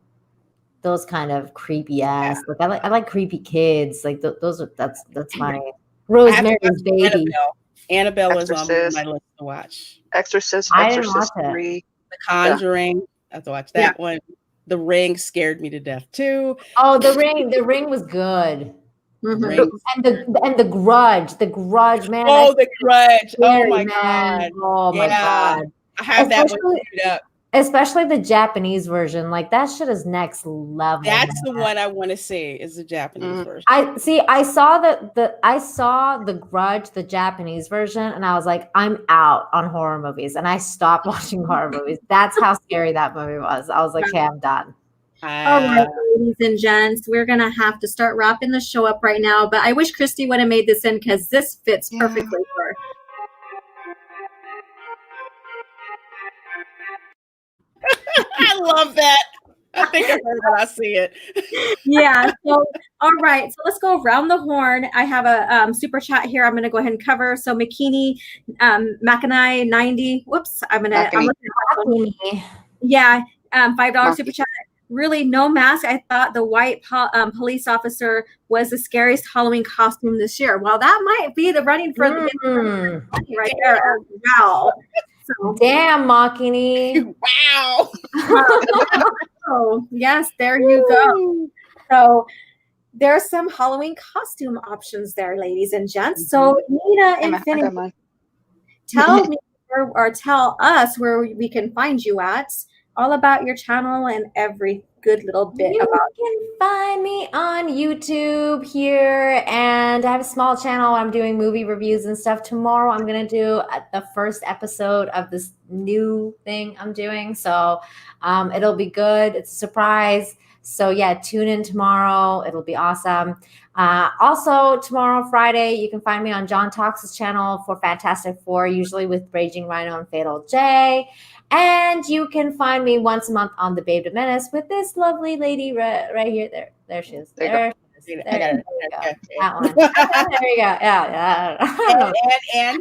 those kind of creepy ass. Like I like creepy kids. Like that's my Rosemary's Baby. Annabelle is on my list to watch. Exorcist 3. The Conjuring. I have to watch that one. The Ring scared me to death too. Oh, The Ring was good. And the Grudge, man. Oh, The Grudge. Oh my god. God. I have that one queued up. Especially the Japanese version. Like that shit is next level. That's the one I want to see is the Japanese version. I saw the Grudge, the Japanese version, and I was like, I'm out on horror movies. And I stopped watching horror movies. That's how scary that movie was. I was like, okay, I'm done. All right, ladies and gents, we're gonna have to start wrapping the show up right now. But I wish Christy would have made this in because this fits perfectly for her. I love that. I think I've heard when I see it. Yeah. So, all right. So let's go around the horn. I have a super chat here. I'm going to go ahead and cover. So McKinney, Mackinac 90. Whoops. I'm looking at yeah. $5 super chat. Really, no mask. I thought the white police officer was the scariest Halloween costume this year. Well, that might be the running for the money right there. Wow. So, damn, Makini. Wow. Oh, yes, there you go. So there's some Halloween costume options there, ladies and gents. So Nina Infinity, tell me or tell us where we can find you at, all about your channel and every good little bit about you can find me on YouTube here, and I have a small channel. I'm doing movie reviews and stuff. Tomorrow I'm gonna do the first episode of this new thing I'm doing, so it'll be good. It's a surprise, so yeah, tune in tomorrow. It'll be awesome. Also tomorrow, Friday, you can find me on John Talks' channel for Fantastic Four, usually with Raging Rhino and Fatal J. And you can find me once a month on the Babe to Menace with this lovely lady right here. There she is. There you go. That one. There you go. Yeah. And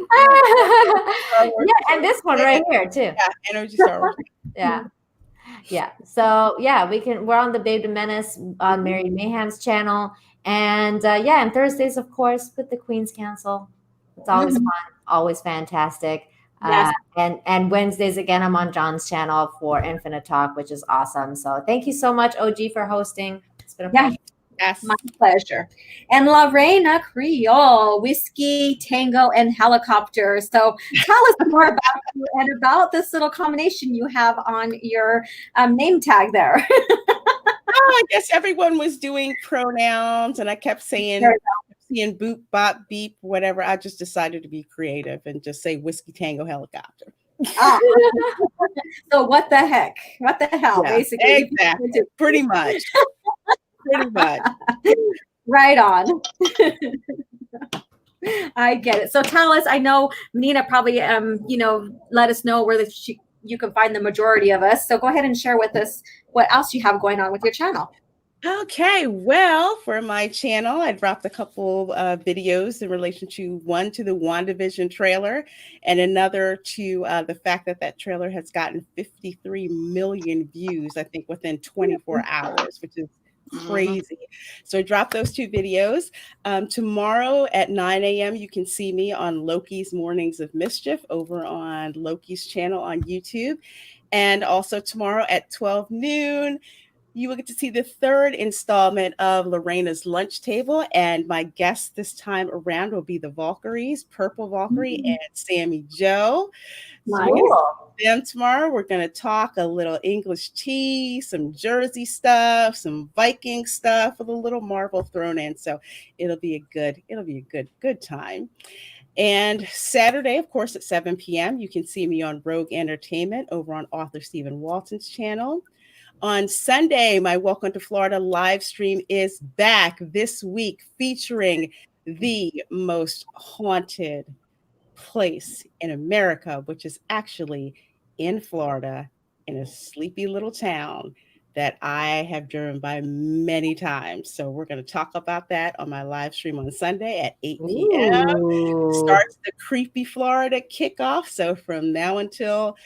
yeah, and this one right here too. Yeah, Energy Star Wars. Yeah. So yeah, we're on the Babe to Menace on Mary Mayham's channel. And and Thursdays, of course, with the Queen's Council. It's always fun, always fantastic. Yes. And Wednesdays again, I'm on John's channel for Infinite Talk, which is awesome. So thank you so much, OG, for hosting. It's been a pleasure. Yes, my pleasure. And Lorena Creole, Whiskey, Tango, and Helicopter. So tell us more about you and about this little combination you have on your name tag there. I guess everyone was doing pronouns, and I kept saying boop, bop, beep, whatever. I just decided to be creative and just say Whiskey, Tango, Helicopter. So what the heck? What the hell, basically? Exactly. Pretty much. Right on. I get it. So tell us, I know Nina probably, let us know where you can find the majority of us. So go ahead and share with us what else you have going on with your channel. Okay, well, for my channel, I dropped a couple videos in relation to one to the WandaVision trailer and another to the fact that trailer has gotten 53 million views, I think, within 24 hours, which is crazy. So I dropped those two videos. Tomorrow at 9 a.m. you can see me on Loki's Mornings of Mischief over on Loki's channel on YouTube. And also tomorrow at 12 noon, you will get to see the third installment of Lorena's Lunch Table. And my guests this time around will be the Valkyries, Purple Valkyrie and Sammy Joe. So we're going to see them tomorrow. We're going to talk a little English tea, some Jersey stuff, some Viking stuff with a little Marvel thrown in. So it'll be a good time. And Saturday, of course, at 7 p.m., you can see me on Rogue Entertainment over on author Stephen Walton's channel. On Sunday, my Welcome to Florida live stream is back this week, featuring the most haunted place in America, which is actually in Florida, in a sleepy little town that I have driven by many times. So we're going to talk about that on my live stream on Sunday at 8 p.m. Starts the Creepy Florida kickoff. So from now until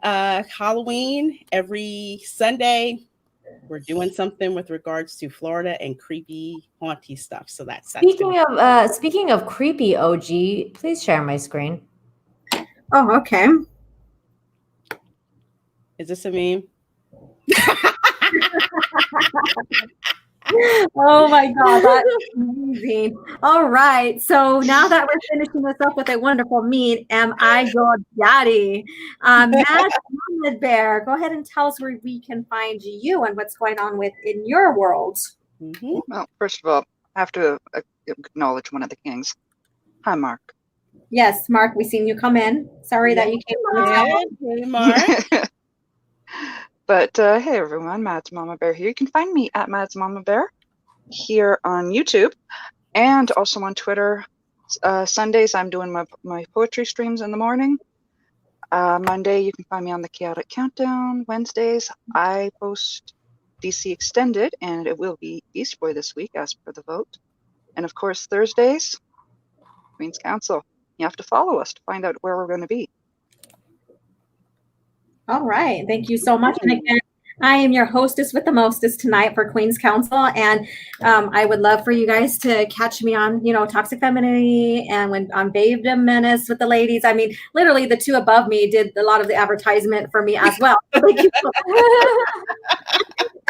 Halloween, every Sunday, we're doing something with regards to Florida and creepy, haunty stuff. So that's speaking of creepy, OG, please share my screen. Oh, okay. Is this a meme? Oh my God, that's amazing. All right. So now that we're finishing this up with a wonderful meet, am I your daddy? Matt, Mama Bear, go ahead and tell us where we can find you and what's going on in your world. Mhm. Well, first of all, I have to acknowledge one of the kings. Hi, Mark. Yes, Mark, we seen you come in. Sorry that you came on the channel. Hey, Mark. But hey, everyone, Mads Mama Bear here. You can find me at Mads Mama Bear here on YouTube and also on Twitter. Sundays, I'm doing my poetry streams in the morning. Monday, you can find me on the Chaotic Countdown. Wednesdays, I post DC Extended, and it will be Beast Boy this week as per the vote. And of course, Thursdays, Queen's Council. You have to follow us to find out where we're going to be. All right. Thank you so much. And again, I am your hostess with the mostest tonight for Queen's Council. And I would love for you guys to catch me on, Toxic Femininity and when on Bathed in Menace with the ladies. I mean, literally the two above me did a lot of the advertisement for me as well. Thank you.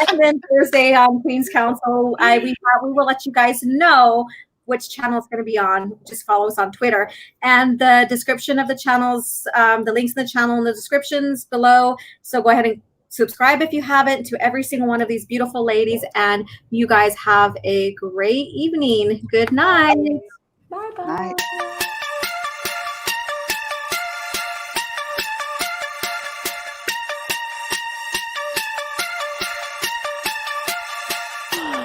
And then Thursday on Queen's Council, we will let you guys know which channel it's going to be on. Just follow us on Twitter. And the description of the channels, the links in the channel in the descriptions below. So go ahead and subscribe if you haven't to every single one of these beautiful ladies. And you guys have a great evening. Good night. Bye-bye. Night.